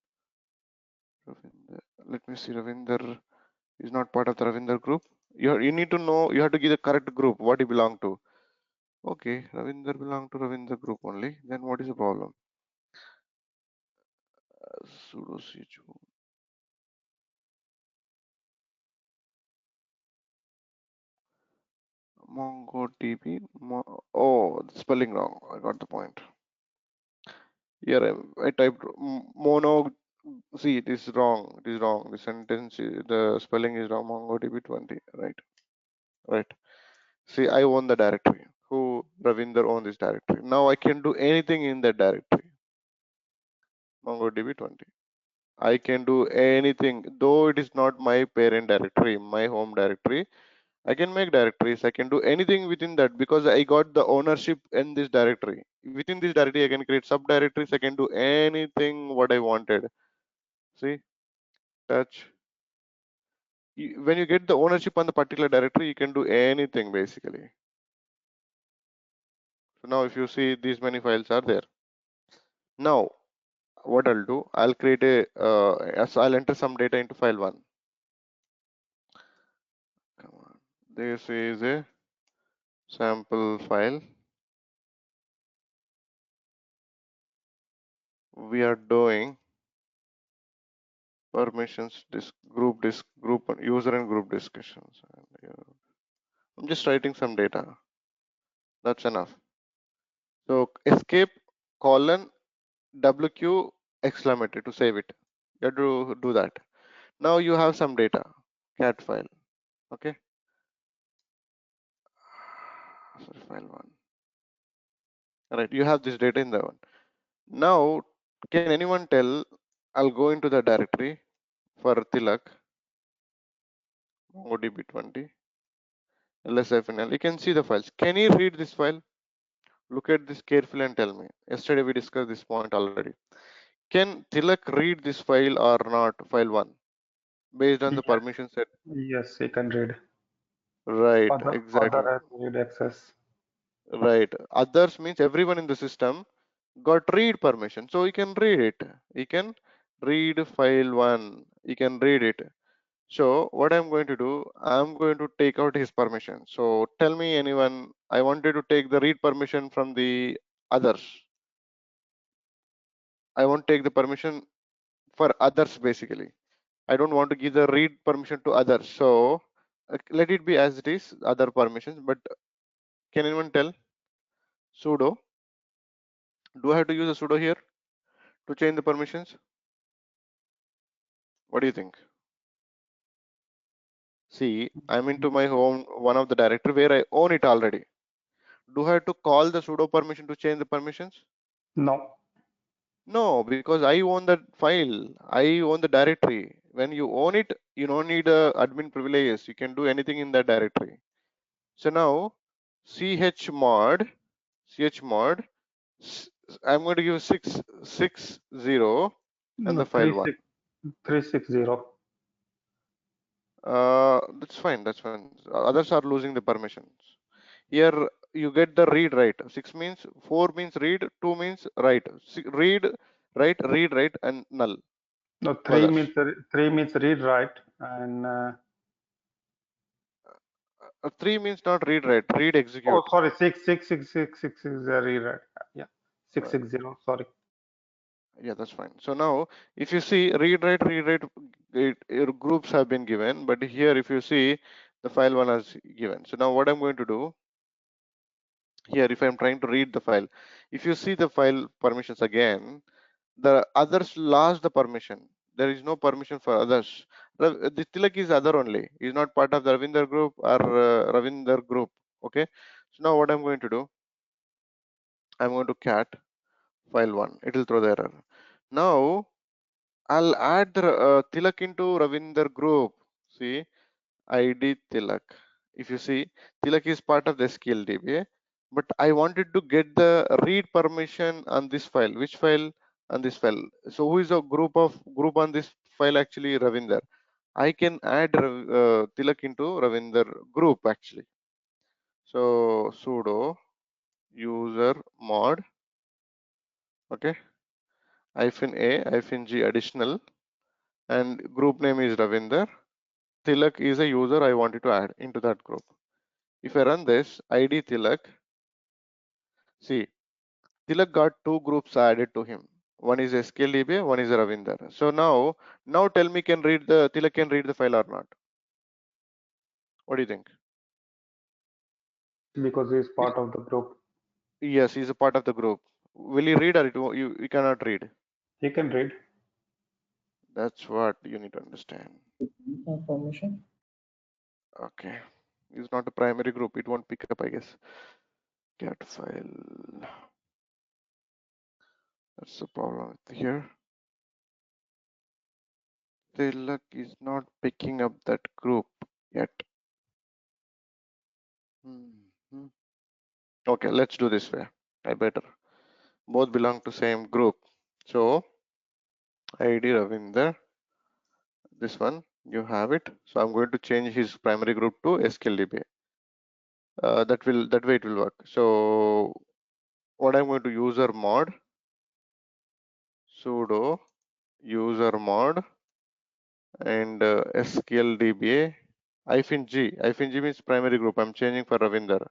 Ravinder. Let me see. Ravinder is not part of the Ravinder group. You need to know. You have to give the correct group what he belong to. Okay, Ravinder belong to Ravinder group only. Then what is the problem? Sudo ch1 MongoDB. Oh, spelling wrong. I got the point. Here I typed mono. See, it is wrong. It is wrong. The sentence, the spelling is wrong. MongoDB 20. Right. Right. See, I own the directory. Who Ravinder owns this directory. Now I can do anything in that directory. MongoDB 20. I can do anything, though it is not my parent directory, my home directory. I can make directories. I can do anything within that because I got the ownership in this directory. Within this directory, I can create subdirectories. I can do anything what I wanted. See, touch. When you get the ownership on the particular directory, you can do anything basically. So now if you see, these many files are there. Now, what I'll do, I'll create so I'll enter some data into file one. Come on. This is a sample file. We are doing permissions, group user and group discussions. I'm just writing some data. That's enough. So escape colon WQ exclamatory to save it. You have to do that. Now you have some data, cat file. Okay. Sorry, file one. All right, you have this data in the one. Now, can anyone tell? I'll go into the directory for Tilak, MongoDB 20, LSFNL. You can see the files. Can you read this file? Look at this carefully and tell me. Yesterday we discussed this point already. Can Tilak read this file or not? File one, based on the Yes, permission set. yes, he can read. Right, Other exactly. has read access. Right. Others means everyone in the system got read permission, so you can read it. You can read file one. You can read it. So what I'm going to do, I'm going to take out his permission. So tell me anyone, I wanted to take the read permission from the others. I won't take the permission for others basically. I don't want to give the read permission to others. So let it be as it is, other permissions. But can anyone tell? Sudo. Do I have to use a sudo here to change the permissions? What do you think? See, I'm into my home, one of the directory where I own it already. Do I have to call the sudo permission to change the permissions? No. No, because I own that file. I own the directory. When you own it, you don't need admin privileges. You can do anything in that directory. So now chmod, chmod, I'm going to give 660 and No, the file one. 360. That's fine. That's fine. Others are losing the permissions. Here you get the read right. 6 means 4 means read, 2 means write. Read, write, and null No, to others. 3 means read write, and 3 means not read write, read oh, execute. sorry, 6 is a read write. Yeah, Uh, 660. Sorry. yeah, that's fine. So now if you see read write, your groups have been given, but here if you see the file one has given. So now what I'm going to do here, if I'm trying to read the file, if you see the file permissions again, the others lost the permission. There is no permission for others. The Tilak is other only. He's not part of the Ravinder group or Ravinder group. Okay. So now what I'm going to do, I'm going to cat file one. It will throw the error. Now I'll add the Tilak into Ravinder group. See, ID Tilak. If you see, Tilak is part of the SQL but I wanted to get the read permission on this file. Which file? On this file. So who is a group on this file? Actually, Ravinder. I can add Tilak into Ravinder group actually. So sudo user mod, okay, -a -g additional, and group name is Ravinder. Tilak is a user I wanted to add into that group. If I run this, ID Tilak, see, Tilak got two groups added to him. One is SQLDB, one is Ravinder. So now tell me, can read the Tilak can read the file or not? What do you think? Because he is Will, part of the group. yes, he's a part of the group. Will he read or you cannot read? He can read. That's what you need to understand. Permission. Okay, it's not a primary group. It won't pick up, I guess. Cat file. That's the problem here. Tilak is not picking up that group yet. Hmm. Okay, let's do this way. I better. Both belong to same group. So ID Ravinder, this one, you have it. So I'm going to change his primary group to SQLDB. That way it will work. So what I'm going to user mod, sudo user mod, and SQLDB -g means primary group. I'm changing for Ravinder.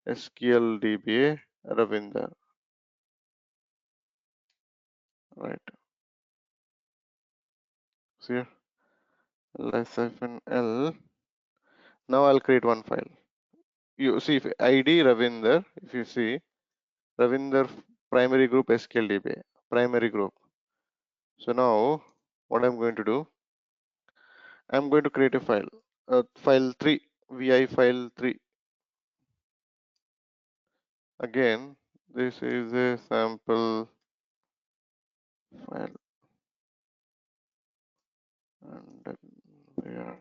SQLDB Ravinder. Right. See here. -l. Now I'll create one file. You see, if ID Ravinder, if you see Ravinder primary group SQLDB, primary group. So now what I'm going to do, I'm going to create a file, file 3, vi file 3. Again, this is a sample file, and then we are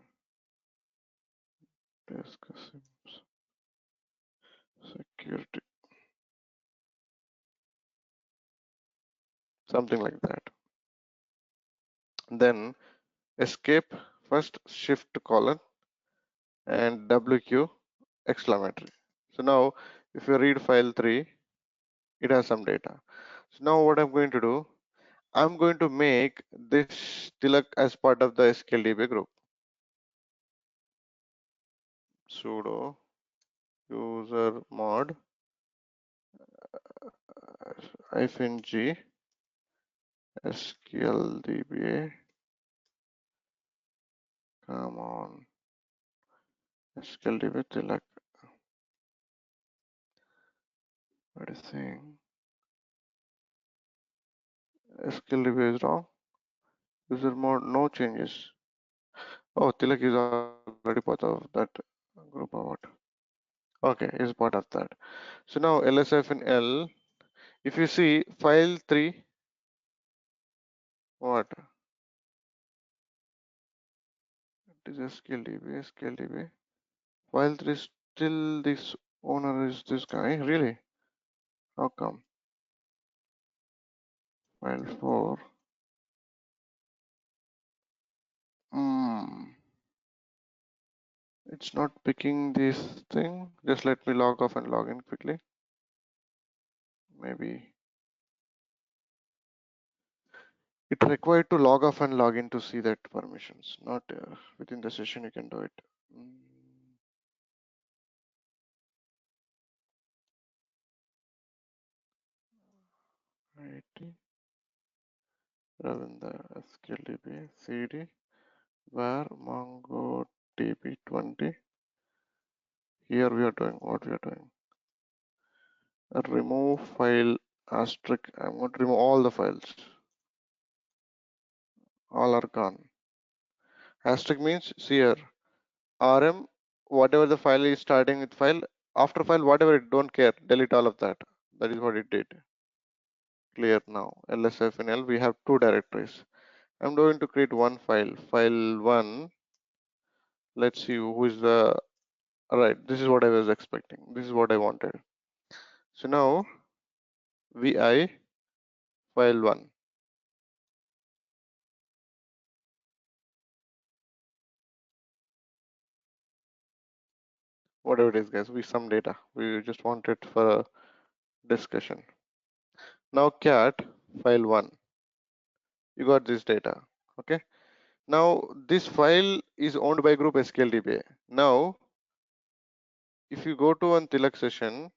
discussing security, something like that. Then escape, first shift colon and WQ exclamatory. So now if you read file 3, it has some data. So now what I'm going to do, I'm going to make this Tilak as part of the SQLDB group. sudo user mod -g skldba. Come on, skldba tilak. What is saying? skldba is wrong. User mod, no changes. Oh, Tilak is already part of that group or what? Okay, is part of that. So now LSF in L, if you see file 3, what? It is skldb. File 3 still this owner is this guy, really? How come? File 4. Hmm. It's not picking this thing. Just let me log off and log in quickly. Maybe it required to log off and log in to see that permissions. Not within the session you can do it. Mm. IT Ravinda skldb cd var mongodb 20. Here we are doing what we are doing. Remove file asterisk. I'm going to remove all the files. All are gone. Asterisk means see here. RM, whatever the file is starting with file, after file, whatever it don't care, delete all of that. That is what it did. Clear now. LSF and L, we have two directories. I'm going to create one file. File 1. Let's see who is the right. This is what I was expecting. This is what I wanted. So now vi file 1. Whatever it is, guys, we some data. We just want it for discussion. Now cat file 1. You got this data. Okay. Now this file is owned by group skldba. Now if you go to one Tilak session,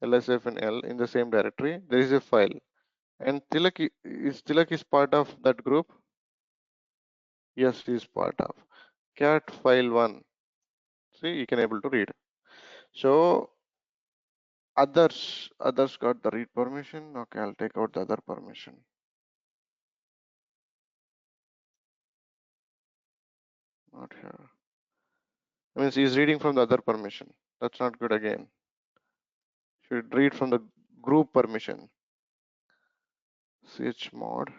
LSF and L in the same directory, there is a file. And Tilak is part of that group. Yes, he is part of. Cat file 1. See, you can able to read. So others got the read permission. Okay, I'll take out the other permission. Not here. Means he's reading from the other permission. That's not good again. Should read from the group permission. Chmod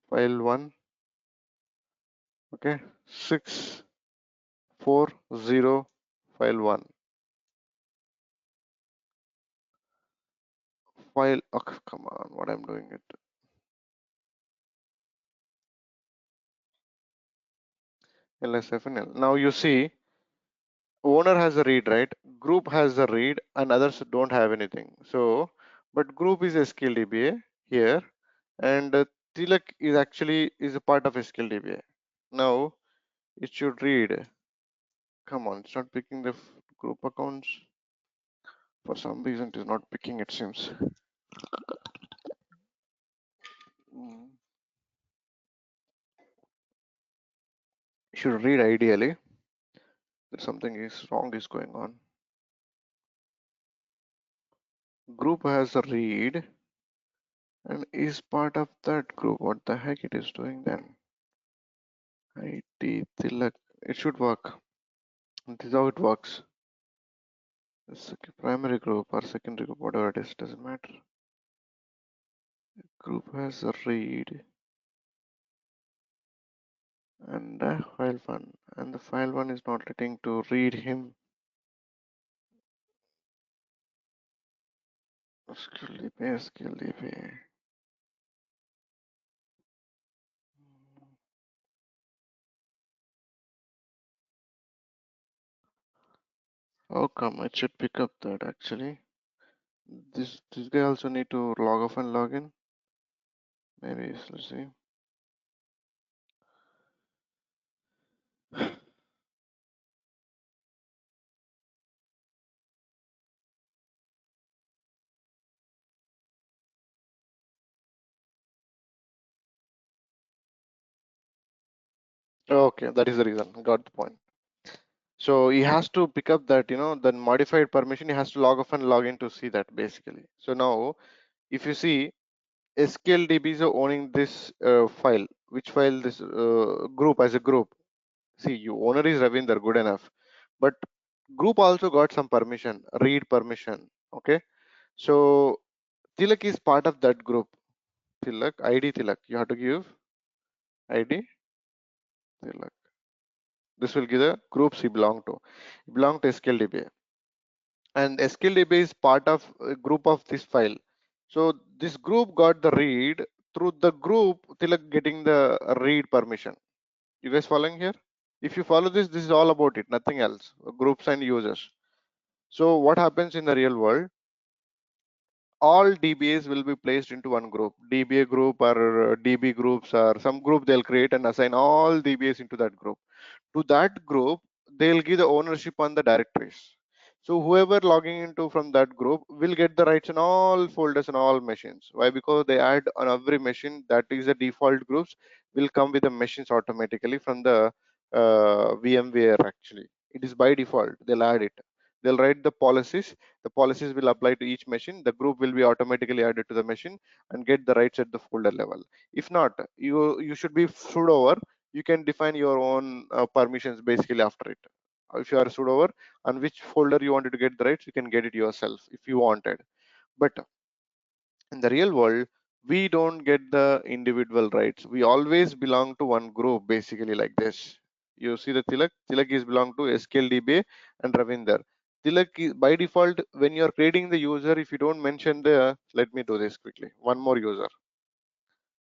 file 1. Okay, 640 file 1. File, oh, come on, what I'm doing it. LSFNL. Now you see, owner has a read, right? Group has a read, and others don't have anything. So, but group is a skldba here, and Tilak is actually is a part of a skldba. Now it should read. Come on, it's not picking the group accounts. For some reason, it is not picking. It seems. Mm. Should read ideally. That something is wrong is going on. Group has a read and is part of that group. What the heck it is doing then? IT Tilak. It should work. This is how it works. It's a primary group or secondary group, whatever it is, doesn't matter. Group has a read and a file one, and the file one is not letting to read him. skldb. How come it should pick up that actually? This guy also need to log off and log in. Maybe let's see. Okay, that is the reason. Got the point. So he has to pick up that, the modified permission. He has to log off and log in to see that basically. So now, if you see, SQLDB is owning this file. Which file? This group as a group. See, you owner is Ravinder, good enough. But group also got some permission, read permission. Okay. So Tilak is part of that group. Tilak, ID Tilak. You have to give ID Tilak. This will give the groups he belong to. He belong to SQLDB. And SQLDB is part of a group of this file. So this group got the read through the group Tilak getting the read permission. You guys following here? If you follow this, this is all about it, nothing else. Groups and users. So what happens in the real world? All DBAs will be placed into one group. DBA group or DB groups or some group they'll create and assign all DBAs into that group. To that group, they'll give the ownership on the directories. So whoever logging into from that group will get the rights on all folders and all machines. Why? Because they add on every machine that is the default groups will come with the machines automatically from the VMware actually. It is by default. They'll add it. They'll write the policies. The policies will apply to each machine. The group will be automatically added to the machine and get the rights at the folder level. If not, you should be sudo over. You can define your own permissions basically after it. If you are sudo over on which folder you wanted to get the rights, you can get it yourself if you wanted. But in the real world, we don't get the individual rights. We always belong to one group basically like this. You see the Tilak is belong to SQLDB and Ravinder. Tilak is by default when you are creating the user, if you don't mention the, let me do this quickly. One more user.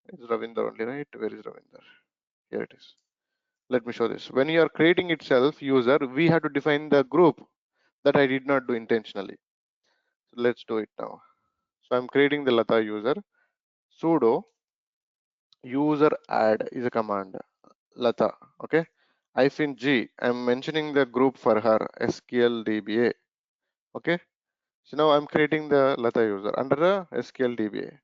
It's Ravinder only, right? Where is Ravinder? Here it is. Let me show this. When you are creating itself user, we have to define the group that I did not do intentionally. So let's do it now. So I'm creating the Lata user. Sudo user add is a command. Lata, okay? Hyphen G, I'm mentioning the group for her, SQLDBA, okay? So now I'm creating the Lata user under the SQLDBA.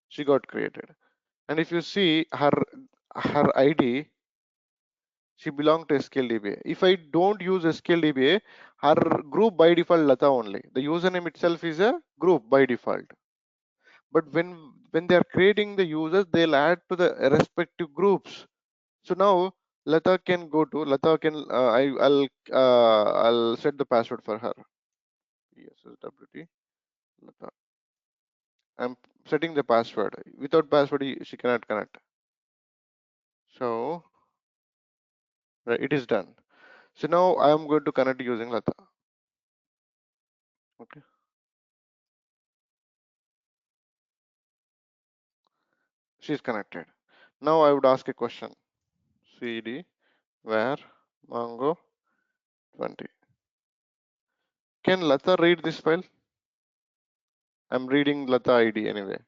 She got created. And if you see her ID, she belongs to SQLDBA. If I don't use SQLDBA, her group by default Lata only. The username itself is a group by default. But when they are creating the users, they'll add to the respective groups. So now Lata can go to Lata can I'll set the password for her. PSSWT Lata. I'm setting the password. Without password, she cannot connect. So right, it is done. So now I am going to connect using Lata. Okay. She's connected. Now I would ask a question. CD where Mongo 20. Can Lata read this file? I'm reading Lata ID anyway.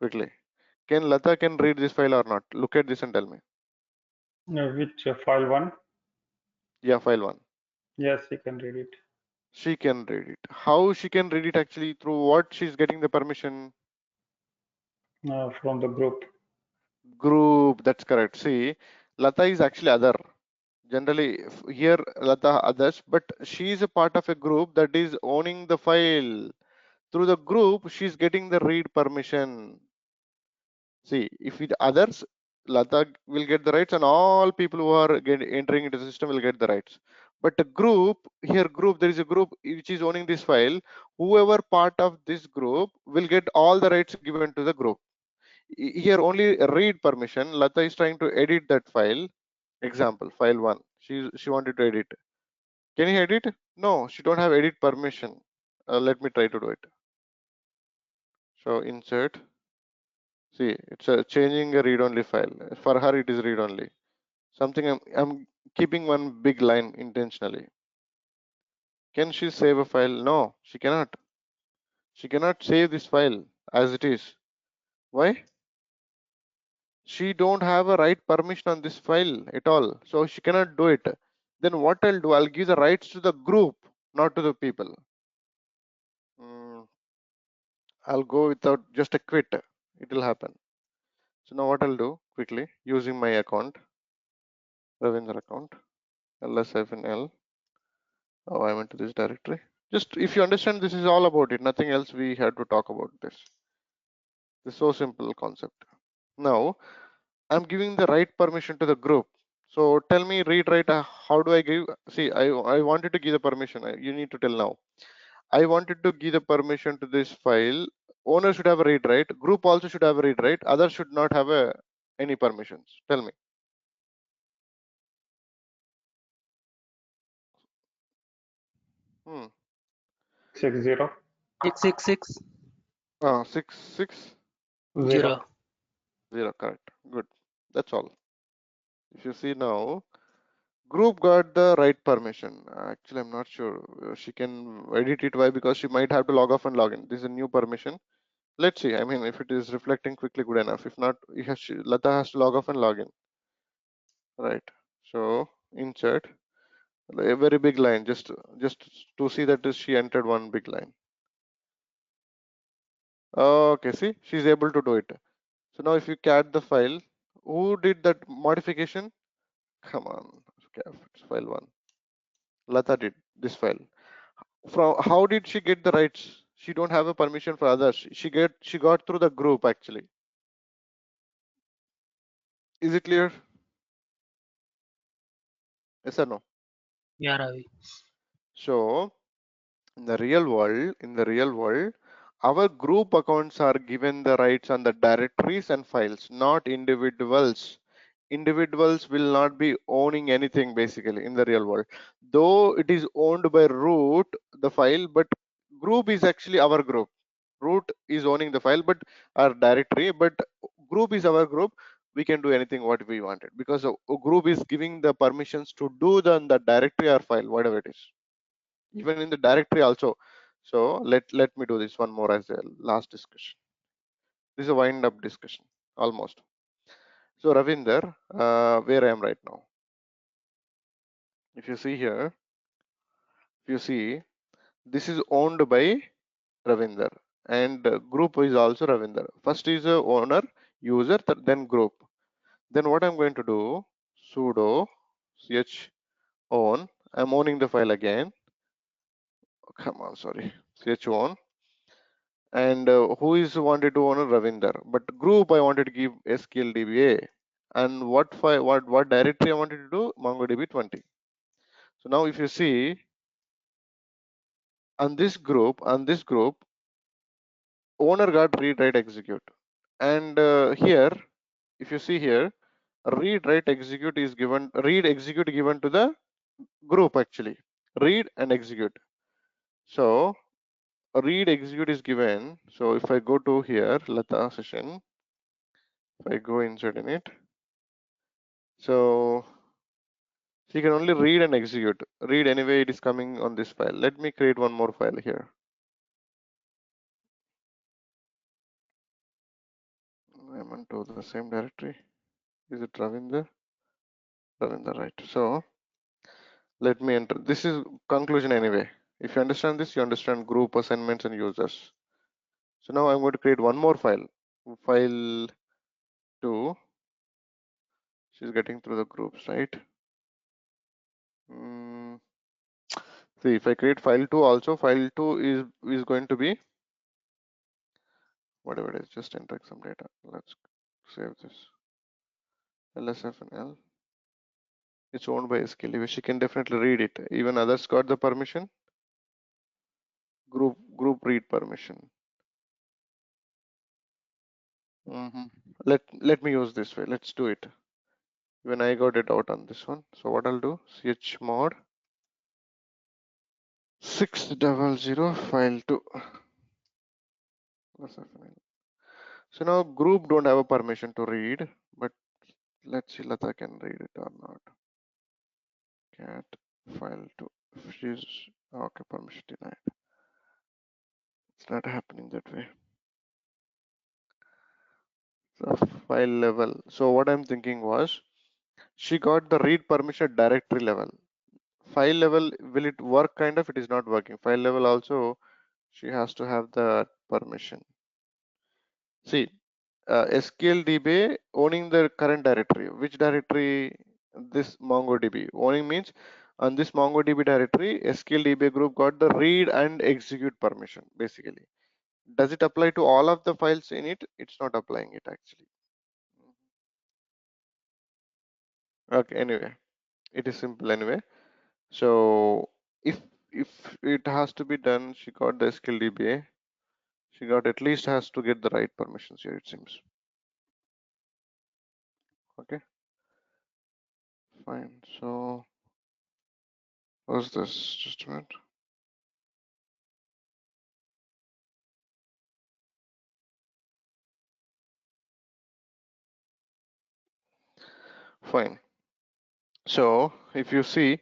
Quickly. Can Lata can read this file or not? Look at this and tell me. Which file one? Yeah, file one. Yes, you can read it. She can read it. How she can read it actually? Through what she's getting the permission? From the group. Group, that's correct. See, Lata is actually other. Generally, here Lata others, but she is a part of a group that is owning the file. Through the group, she's getting the read permission. See, if with others, Lata will get the rights, and all people who are entering into the system will get the rights. But a group, here group, there is a group which is owning this file. Whoever part of this group will get all the rights given to the group. Here only read permission. Lata is trying to edit that file. Example, file one. She wanted to edit. Can you edit? No, she don't have edit permission. Let me try to do it. So insert. See, it's a changing a read-only file. For her, it is read-only. Something I'm keeping one big line intentionally. Can she save a file? No, she cannot. She cannot save this file as it is. Why? She don't have a right permission on this file at all. So she cannot do it. Then what I'll do, I'll give the rights to the group, not to the people. I'll go without just a quit. It will happen. So now what I'll do, quickly using my account, Ravinder account, ls-l. Oh, I went to this directory. Just if you understand, this is all about it. Nothing else we had to talk about this. This is so simple concept. Now I'm giving the right permission to the group. So tell me, read write. How do I give? See, I wanted to give the permission. You need to tell now. I wanted to give the permission to this file. Owner should have a read write. Group also should have a read write. Others should not have any permissions. Tell me. Hmm. 60 666 660. 0. Correct. Good. That's all. If you see now, group got the right permission. Actually, I'm not sure. She can edit it. Why? Because she might have to log off and log in. This is a new permission. Let's see. I mean, if it is reflecting quickly, good enough. If not, Lata has to log off and log in. Right. So insert a very big line, just to see that she entered one big line. Okay, see, she's able to do it. So now if you cat the file, who did that modification? Come on, it's file one. Lata did this file. From how did she get the rights? She don't have a permission for others. She got through the group actually. Is it clear? Yes or no? Yeah, Ravi. So in the real world, our group accounts are given the rights on the directories and files, not individuals. Individuals will not be owning anything basically in the real world, though it is owned by root, the file, but group is actually our group. Root is owning the file, but our directory, but group is our group. We can do anything what we wanted because a group is giving the permissions to do the directory or file, whatever it is, even in the directory also. So let me do this one more as a last discussion. This is a wind up discussion almost. So Ravinder, where I am right now, if you see here, if you see, this is owned by Ravinder and group is also Ravinder. First is a owner, user, then group. Then what I'm going to do, sudo ch own, I'm owning the file again. Come on, sorry, ch own. And who is wanted to own Ravinder, but group I wanted to give SQLDBA. And what file, what directory I wanted to do, MongoDB 20. So now if you see on this group, owner got read write execute. And here, if you see here, read write execute is given, read execute given to the group actually, read and execute. So read execute is given. So if I go to here, Lata session, if I go inside in it, so she can only read and execute. Read anyway, it is coming on this file. Let me create one more file here. I'm into the same directory. Is it Ravinder? Ravinder, right. So let me enter. This is conclusion anyway. If you understand this, you understand group assignments and users. So now I'm going to create one more file. File 2. She's getting through the groups, right? See, if I create file 2 also, file 2 is going to be whatever it is, just entering some data. Let's save this. LSFNL. It's owned by SQL. She can definitely read it. Even others got the permission. Group read permission. Let me use this way. Let's do it. When I got it out on this one. So what I'll do, chmod 600 file 2. So now group don't have a permission to read, but let's see Lata can read it or not. Cat file 2. She's okay, permission denied. It's not happening that way. So file level. So what I'm thinking was she got the read permission at directory level. File level, will it work? Kind of, it is not working. File level also, she has to have the permission. See, SQLDB owning the current directory. Which directory? This MongoDB. Owning means on this MongoDB directory, SQLDB group got the read and execute permission, basically. Does it apply to all of the files in it? It's not applying it actually. Okay, anyway, it is simple anyway. So if it has to be done, she got the SQLDB. She got at least has to get the right permissions here, it seems. Okay, fine. So what's this? Just a minute. Fine. So if you see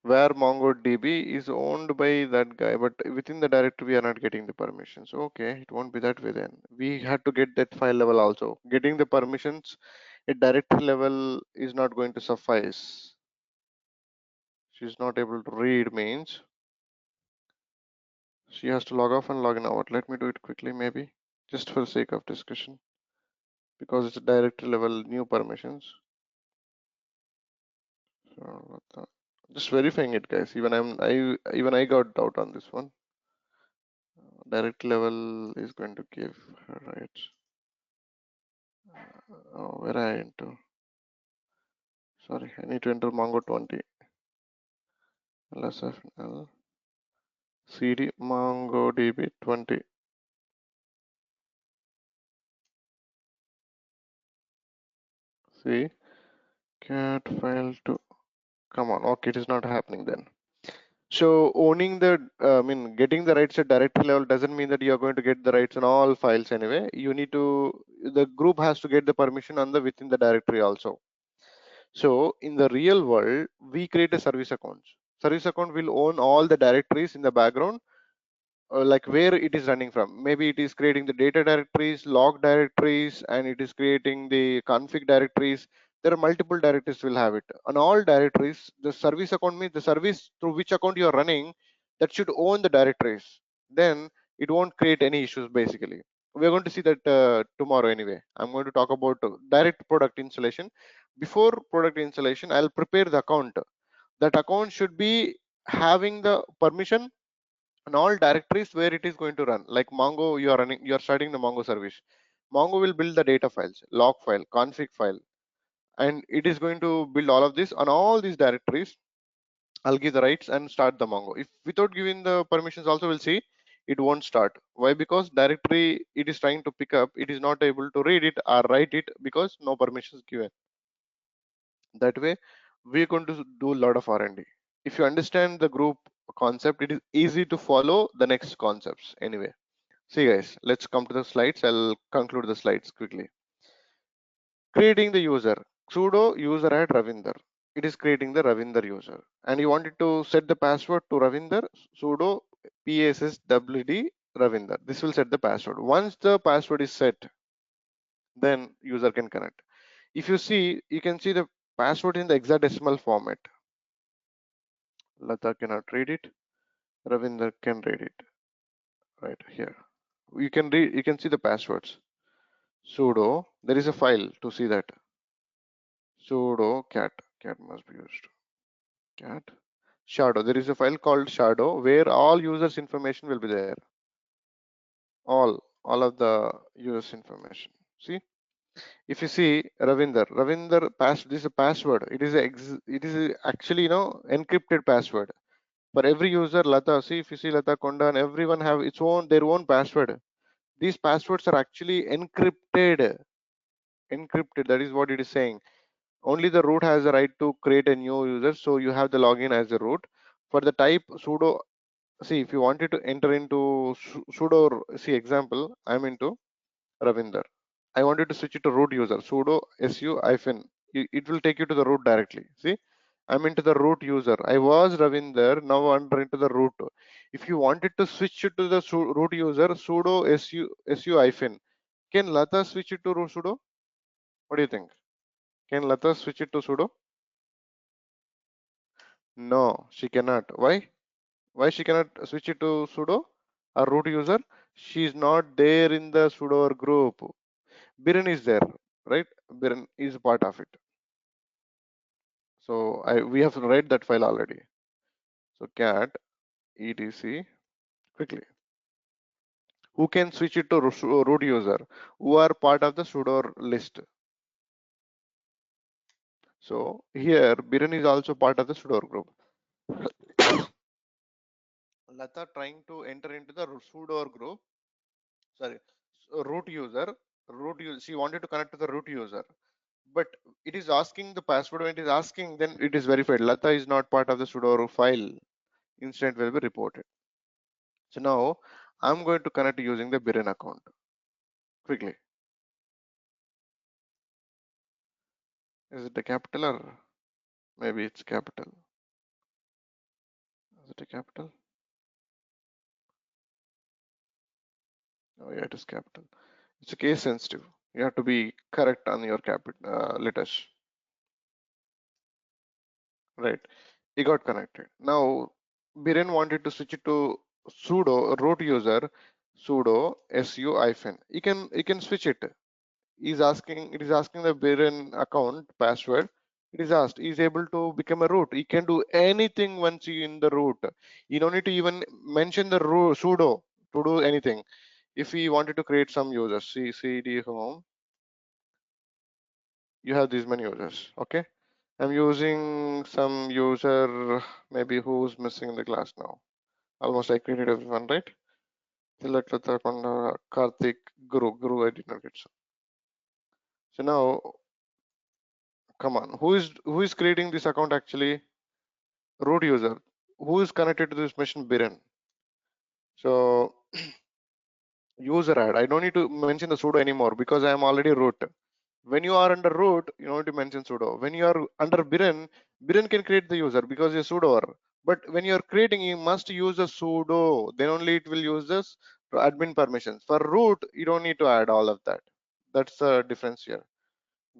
where MongoDB is owned by that guy, but within the directory we are not getting the permissions. Okay, it won't be that way then. We had to get that file level also. Getting the permissions at directory level is not going to suffice. She's not able to read means she has to log off and log in out. Let me do it quickly maybe, just for the sake of discussion, because it's a directory level new permissions. So what just verifying it, guys. Even I got doubt on this one. Direct level is going to give her rights. Oh, where I enter? Sorry, I need to enter Mongo 20. LSFL CD MongoDB 20. See, cat file to come on. Okay, it is not happening then. So owning the, getting the rights at directory level doesn't mean that you are going to get the rights on all files anyway. You need to, the group has to get the permission on the within the directory also. So in the real world, we create a service account. Service account will own all the directories in the background, like where it is running from. Maybe it is creating the data directories, log directories, and it is creating the config directories. There are multiple directories will have it. On all directories, the service account means the service through which account you are running that should own the directories. Then it won't create any issues basically. We're going to see that tomorrow anyway. I'm going to talk about direct product installation. Before product installation, I'll prepare the account. That account should be having the permission on all directories where it is going to run. Like Mongo, you are starting the Mongo service. Mongo will build the data files, log file, config file, and it is going to build all of this on all these directories. I'll give the rights and start the Mongo. If without giving the permissions also, we'll see it won't start. Why? Because directory it is trying to pick up, it is not able to read it or write it because no permissions given. That way we're going to do a lot of R&D. If you understand the group concept, it is easy to follow the next concepts anyway. See guys, let's come to the slides. I'll conclude the slides quickly. Creating the user, sudo user add Ravinder. It is creating the Ravinder user, and you wanted to set the password to Ravinder, sudo passwd Ravinder. This will set the password. Once the password is set, then user can connect. If you see, you can see the password in the hexadecimal format. Lata cannot read it. Ravinder can read it right here. You can read, you can see the passwords. Sudo, there is a file to see that. Sudo cat must be used. Cat shadow. There is a file called shadow where all users information will be there. All of the users information. See, if you see Ravinder pass this is a password. It is actually encrypted password for every user. Lata, see, if you see Lata Kondan, everyone have its own their own password. These passwords are actually encrypted. That is what it is saying. Only the root has the right to create a new user, so you have the login as a root. For the type sudo, see, if you wanted to enter into sudo, see example, I'm into Ravinder. I wanted to switch it to root user, sudo su hyphen. It will take you to the root directly. See, I'm into the root user. I was Ravinder, now I'm into the root. If you wanted to switch it to the root user, sudo su hyphen. Can Lata switch it to root sudo? What do you think? Can Lata switch it to sudo? No, she cannot. Why? Why she cannot switch it to sudo? A root user? She is not there in the sudo group. Biren is there, right? Biren is a part of it. So we have to write that file already. So cat etc quickly. Who can switch it to root user who are part of the sudo list? So here Biren is also part of the sudo group. Lata trying to enter into the sudo group. Sorry, root user. She wanted to connect to the root user, but it is asking the password. When it is asking, then it is verified. Lata is not part of the sudo file. Incident will be reported. So now I'm going to connect using the Biren account quickly. Is it a capital or maybe it's capital? Is it a capital? Oh yeah, it is capital. It's a case sensitive. You have to be correct on your capital letters. Right. He got connected. Now Biren wanted to switch it to sudo root user sudo su hyphen. He can switch it. It is asking the Biren account password. It is asked. He is able to become a root. He can do anything once he in the root. You don't need to even mention the sudo to do anything. If he wanted to create some users, cd home, you have these many users. Okay. I'm using some user maybe who's missing in the class now. Almost I created everyone, right? Select the Karthik, Guru. I did not get so. So now, come on, who is creating this account actually? Root user. Who is connected to this machine? Biren. So user add. I don't need to mention the sudo anymore because I am already root. When you are under root, you don't need to mention sudo. When you are under Biren, Biren can create the user because you're sudo. But when you are creating, you must use a sudo. Then only it will use this admin permissions. For root, you don't need to add all of that. That's the difference here.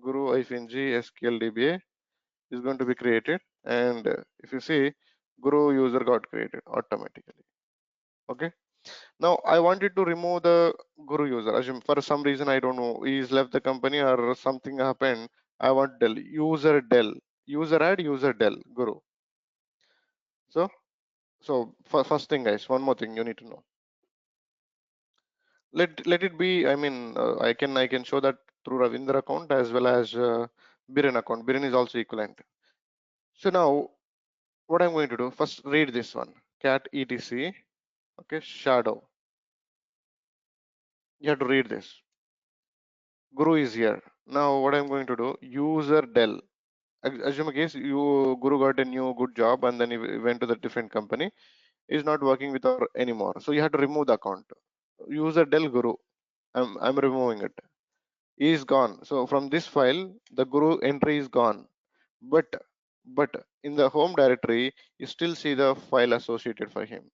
Guru-g SQL is going to be created, and if you see, Guru user got created automatically. Okay. Now I wanted to remove the Guru user. Assume for some reason I don't know, he's left the company or something happened. I want del user add user del Guru. So first thing, guys, one more thing you need to know. Let it be. I mean, I can show that through Ravinder account as well as Biren account. Biren is also equivalent. So now what I'm going to do first, read this one, cat etc. Okay, shadow. You have to read this. Guru is here. Now what I'm going to do, user del. Assume a case Guru got a new good job and then he went to the different company. Is not working with our anymore. So you have to remove the account. User del Guru. I'm removing it. He is gone. So from this file, the Guru entry is gone. But in the home directory, you still see the file associated for him.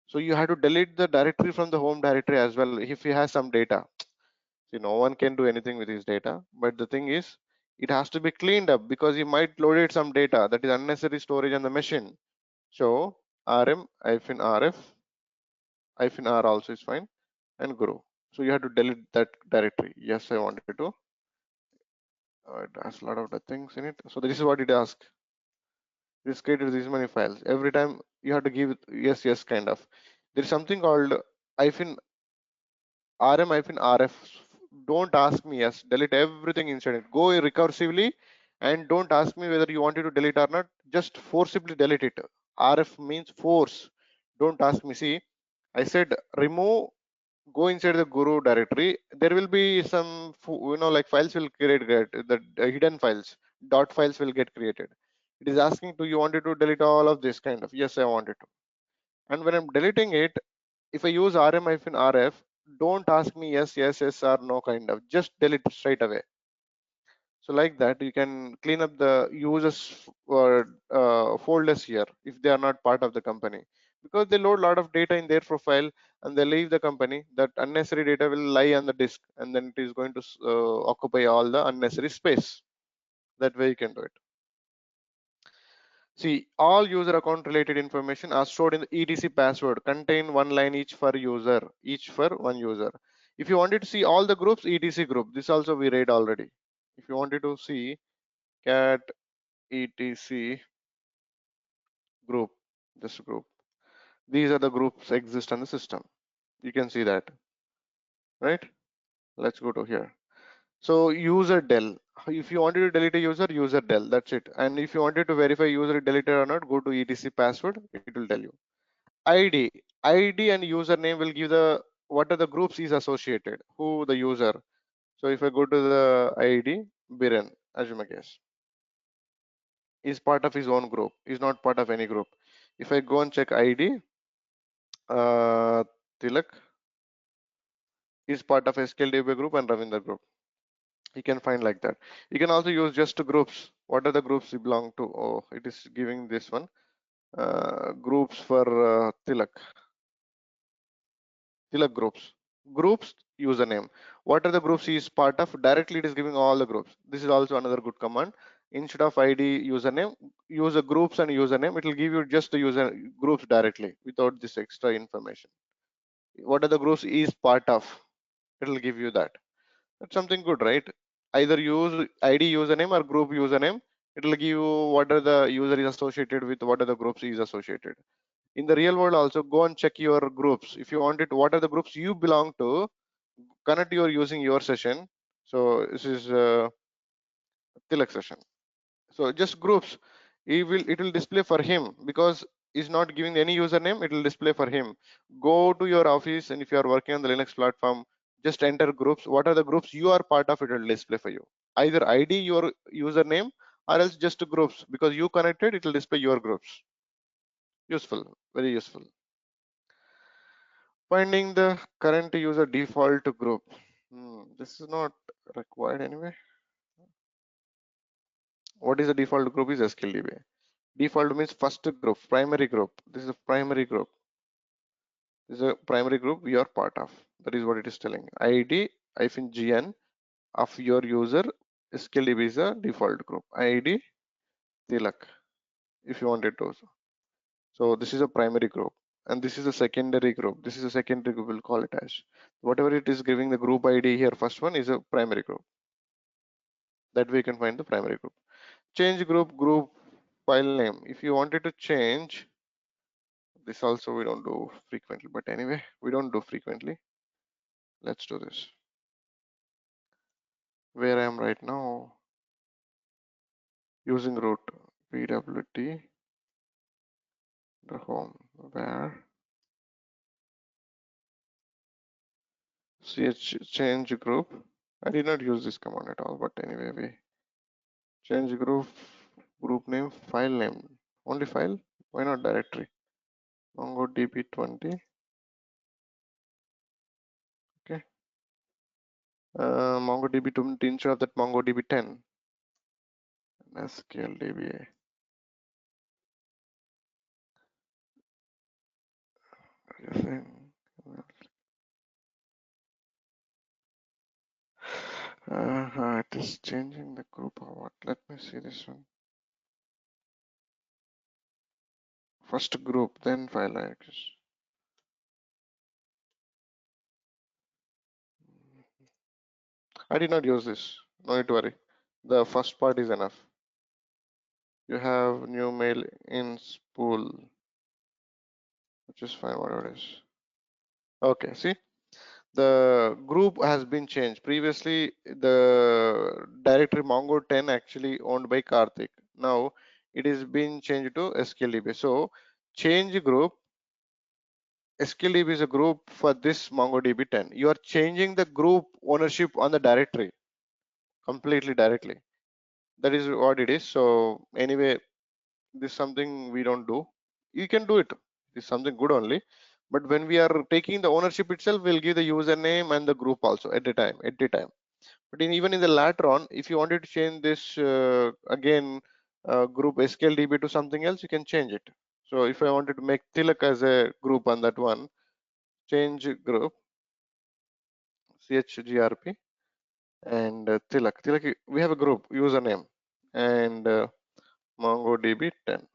So you have to delete the directory from the home directory as well if he has some data. See, no one can do anything with his data. But the thing is, it has to be cleaned up because he might loaded some data that is unnecessary storage on the machine. So rm-rf -r also is fine, and Guru. So you have to delete that directory. Yes, I wanted to. It has a lot of the things in it. So this is what it asks. This created these many files. Every time you have to give it yes kind of. There is something called hyphen rm-rf. Don't ask me yes. Delete everything inside it. Go recursively and don't ask me whether you wanted to delete or not. Just forcibly delete it. Rf means force. Don't ask me. See, I said remove. Go inside the Guru directory. There will be some like files will create the hidden files. Dot files will get created. It is asking, do you wanted to delete all of this kind of? Yes, I wanted to. And when I'm deleting it, if I use rm-rf, don't ask me yes or no kind of. Just delete it straight away. So like that, you can clean up the users folders here if they are not part of the company, because they load a lot of data in their profile and they leave the company. That unnecessary data will lie on the disk and then it is going to occupy all the unnecessary space. That way you can do it. See, all user account related information are stored in the etc password, contain one line each for one user. If you wanted to see all the groups, etc group. This also we read already. If you wanted to see cat etc group, this group, these are the groups exist on the system. You can see that, right? Let's go to here. So user del. If you wanted to delete a user, user del. That's it. And if you wanted to verify user deleted or not, go to etc password. It will tell you. ID, ID and username will give the what are the groups is associated. Who the user. So if I go to the ID, Biren, assume a guess, is part of his own group. Is not part of any group. If I go and check ID, Tilak is part of SQLDB group and Ravinder group. You can find like that. You can also use just groups. What are the groups you belong to? Oh, it is giving this one. Groups for Tilak groups. Groups username. What are the groups he is part of? Directly it is giving all the groups. This is also another good command. Instead of ID username, use a groups and username. It will give you just the user groups directly without this extra information. What are the groups he is part of? It will give you that. That's something good, right? Either use ID username or group username. It will give you what are the user is associated with, what are the groups is associated. In the real world also, go and check your groups. If you want it, what are the groups you belong to, connect your using your session. So this is Tilak session. So just groups, it will display for him because is not giving any username. It will display for him. Go to your office, and if you are working on the Linux platform, just enter groups. What are the groups you are part of? It will display for you. Either ID your username or else just groups, because you connected, it will display your groups. Useful, very useful. Finding the current user default group. This is not required anyway. What is the default group is SQLDB. Default means first group, primary group. This is a primary group. This is a primary group we are part of. That is what it is telling. ID -gn of your user. SQLDB is a default group. ID Tilak, if you wanted to. So this is a primary group, and this is a secondary group. This is a secondary group. We'll call it as whatever it is giving the group ID here. First one is a primary group. That way you can find the primary group. Change group file name. If you wanted to change this, also we don't do frequently, but anyway, we don't do frequently. Let's do this. Where I am right now, using root pwd the home where ch change group. I did not use this command at all, but anyway, we change group name, file name, only file. Why not directory? MongoDB 20. Okay. MongoDB 20 instead of that MongoDB 10. SQLDB. It is changing the group or what? Let me see this one. First group, then file access. I did not use this. No need to worry. The first part is enough. You have new mail in spool, which is fine, whatever it is. Okay, see, the group has been changed. Previously, the directory Mongo 10 actually owned by Karthik. Now it is being changed to SQLDB. So change group. SQLDB is a group for this MongoDB 10. You are changing the group ownership on the directory completely directly. That is what it is. So anyway, this is something we don't do. You can do it. It's something good only. But when we are taking the ownership itself, we'll give the username and the group also at a time. But even in the later on, if you wanted to change this again, group SQLDB to something else, you can change it. So if I wanted to make Tilak as a group on that one, change group chgrp and Tilak. We have a group username and MongoDB 10.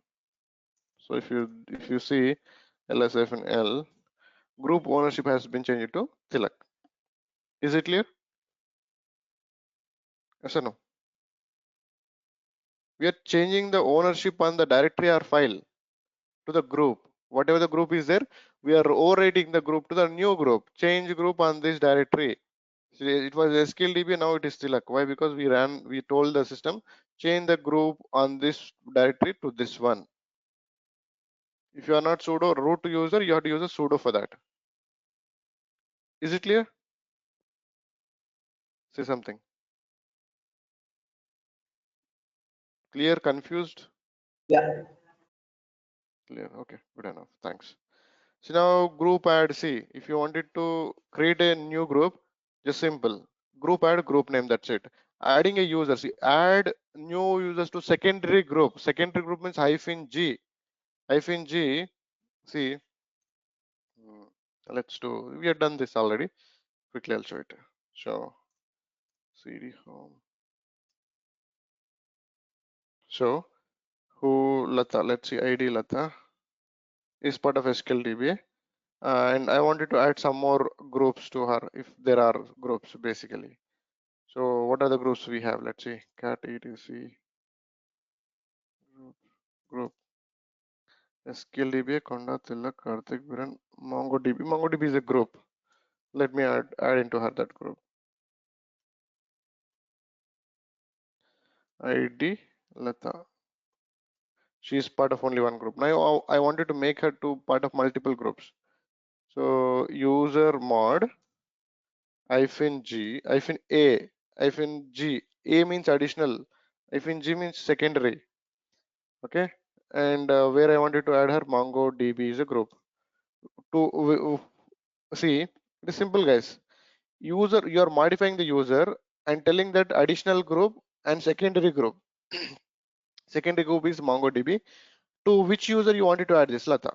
So if you see LSF and L, group ownership has been changed to Tilak. Is it clear? Yes or no? We are changing the ownership on the directory or file to the group. Whatever the group is there, we are overwriting the group to the new group. Change group on this directory. So it was SQLDB, now it is Tilak. Why? Because we told the system, change the group on this directory to this one. If you are not sudo root user, you have to use a sudo for that. Is it clear? Say something. Clear, confused? Yeah. Clear. Okay, good enough. Thanks. So now group add, see, if you wanted to create a new group, just simple. Group add, group name, that's it. Adding a user, see, add new users to secondary group. Secondary group means hyphen G. Hyphen G, see, let's do, we have done this already. Quickly, I'll show it. So, cd home. So, who Lata, let's see, ID Lata is part of SQLDB. And I wanted to add some more groups to her if there are groups basically. So what are the groups we have? Let's see, cat etc group SQLDB, Konda, Tilak, Karthik, Viran, MongoDB. MongoDB is a group. Let me add into her that group. ID Lata. She is part of only one group. Now I wanted to make her to part of multiple groups. So user mod hyphen G hyphen A hyphen G. A means additional. Hyphen G means secondary. Okay. And where I wanted to add her MongoDB is a group. To see, it is simple, guys. User, you are modifying the user and telling that additional group and secondary group. Secondary group is MongoDB. To which user you wanted to add this, Lata?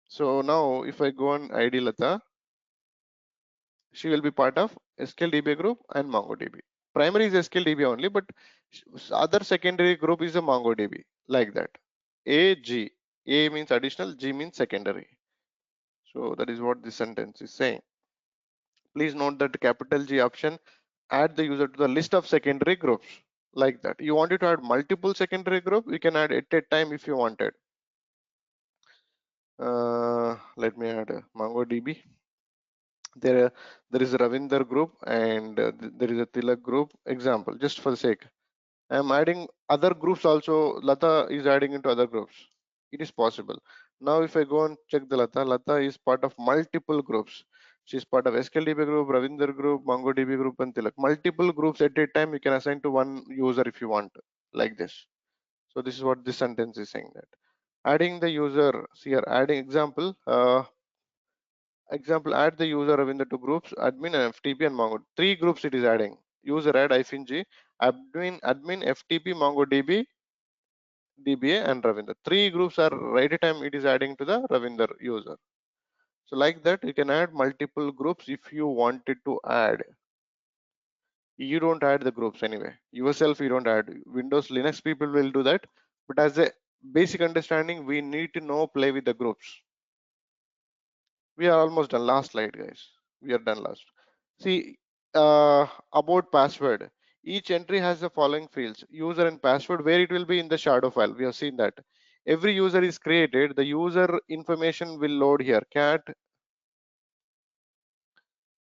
So now if I go on ID Lata, she will be part of SQLDB group and MongoDB. Primary is SQLDB only, but other secondary group is a MongoDB, like that. A, G. A means additional, G means secondary. So that is what this sentence is saying. Please note that capital G option add the user to the list of secondary groups, like that. You wanted to add multiple secondary group, you can add at a time if you wanted. Let me add MongoDB. There is a Ravinder group and there is a Tilak group. Example, just for the sake, I am adding other groups also. Lata is adding into other groups. It is possible. Now if I go and check the Lata is part of multiple groups. She is part of SQLDB group, Ravinder group, MongoDB group, and Tilak. Multiple groups at a time you can assign to one user if you want, like this. So this is what this sentence is saying, that adding the user, see here, adding example, add the user Ravinder to groups, admin and FTP and Mongo. Three groups it is adding. User add -g, admin, FTP, MongoDB, DBA and Ravinder. Three groups are right at time it is adding to the Ravinder user. So like that, you can add multiple groups if you wanted to add. You don't add the groups anyway. Yourself, you don't add. Windows, Linux people will do that. But as a basic understanding, we need to know play with the groups. We are almost done. Last slide, guys. We are done last. See, about password. Each entry has the following fields: user and password, where it will be in the shadow file. We have seen that. Every user is created. The user information will load here. Cat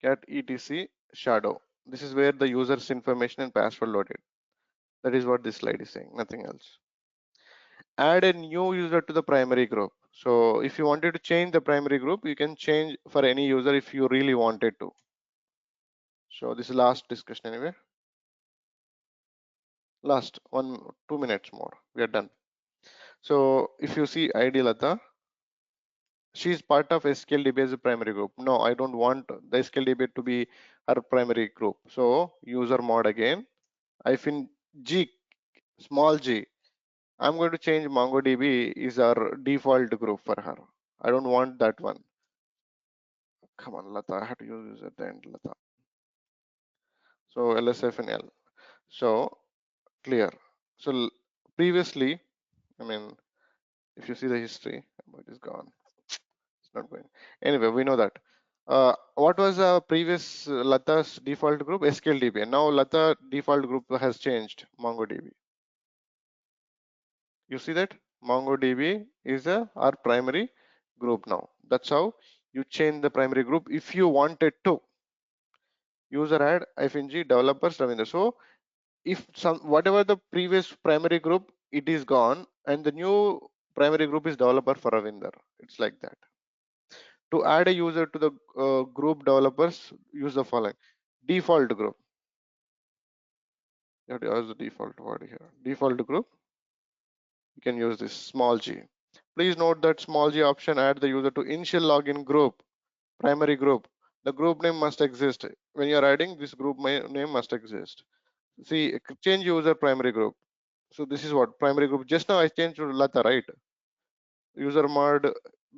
etc shadow. This is where the user's information and password loaded. That is what this slide is saying, nothing else. Add a new user to the primary group. So if you wanted to change the primary group, you can change for any user if you really wanted to. So this is last discussion anyway. Last 2 minutes more, we are done. So if you see ID Lata, she is part of SQLDB as a primary group. No, I don't want the SQLDB to be her primary group. So user mod again, hyphen G, small g. I'm going to change MongoDB is our default group for her. I don't want that one. Come on, Lata, I have to use this at the end, Lata. So LSF and L. So clear. So previously, I mean, if you see the history, it is gone. It's not going. Anyway, we know that. What was previous Lata's default group? SQLDB. And now Lata default group has changed, MongoDB. You see that? MongoDB is our primary group now. That's how you change the primary group if you wanted to. User add -g developers Ravinder. So if some whatever the previous primary group, it is gone, and the new primary group is developer for Ravinder. It's like that. To add a user to the group developers, use the following default group. You have to use the default word here. Default group. You can use this small g. Please note that small g option add the user to initial login group, primary group. The group name must exist. When you are adding, this group name must exist. See, change user primary group. So this is what primary group. Just now I changed to Lata, right? User mod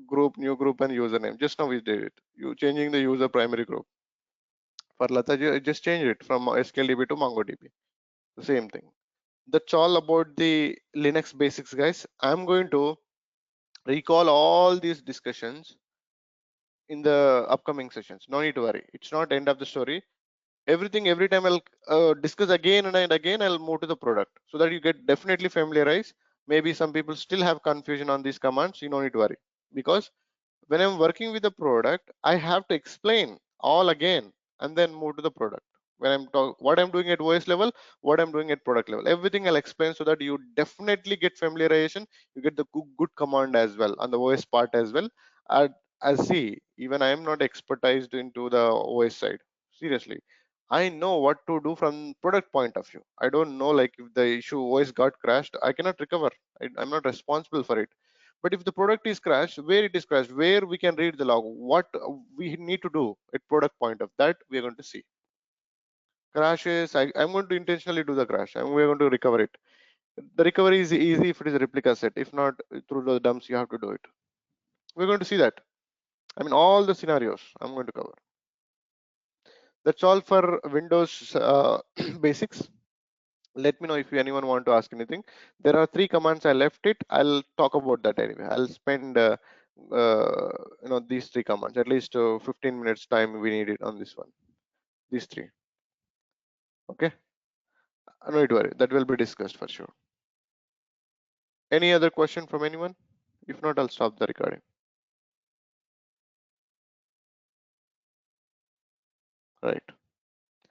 group, new group, and username. Just now we did it. You changing the user primary group. For Lata, just change it from SQLDB to MongoDB. The same thing. That's all about the Linux basics, guys. I'm going to recall all these discussions in the upcoming sessions. No need to worry. It's not end of the story. Everything, every time I'll discuss again and again, I'll move to the product so that you get definitely familiarized. Maybe some people still have confusion on these commands. You don't need to worry, because when I'm working with the product, I have to explain all again and then move to the product. When I'm what I'm doing at OS level, what I'm doing at product level, everything I'll explain so that you definitely get familiarization. You get the good command as well on the OS part as well. As see, even I am not expertised into the OS side. Seriously, I know what to do from product point of view. I don't know, like if the issue OS got crashed, I cannot recover. I'm not responsible for it. But if the product is crashed, where it is crashed, where we can read the log, what we need to do at product point of that, we are going to see. Crashes, I'm going to intentionally do the crash, and we're going to recover it. The recovery is easy if it is a replica set. If not, through the dumps, you have to do it. We're going to see that. I mean, all the scenarios I'm going to cover. That's all for Windows basics. Let me know if anyone want to ask anything. There are 3 commands. I left it. I'll talk about that anyway. I'll spend these 3 commands, at least 15 minutes time we need it on this one. These 3. Okay. No need to worry. That will be discussed for sure. Any other question from anyone? If not, I'll stop the recording. Right.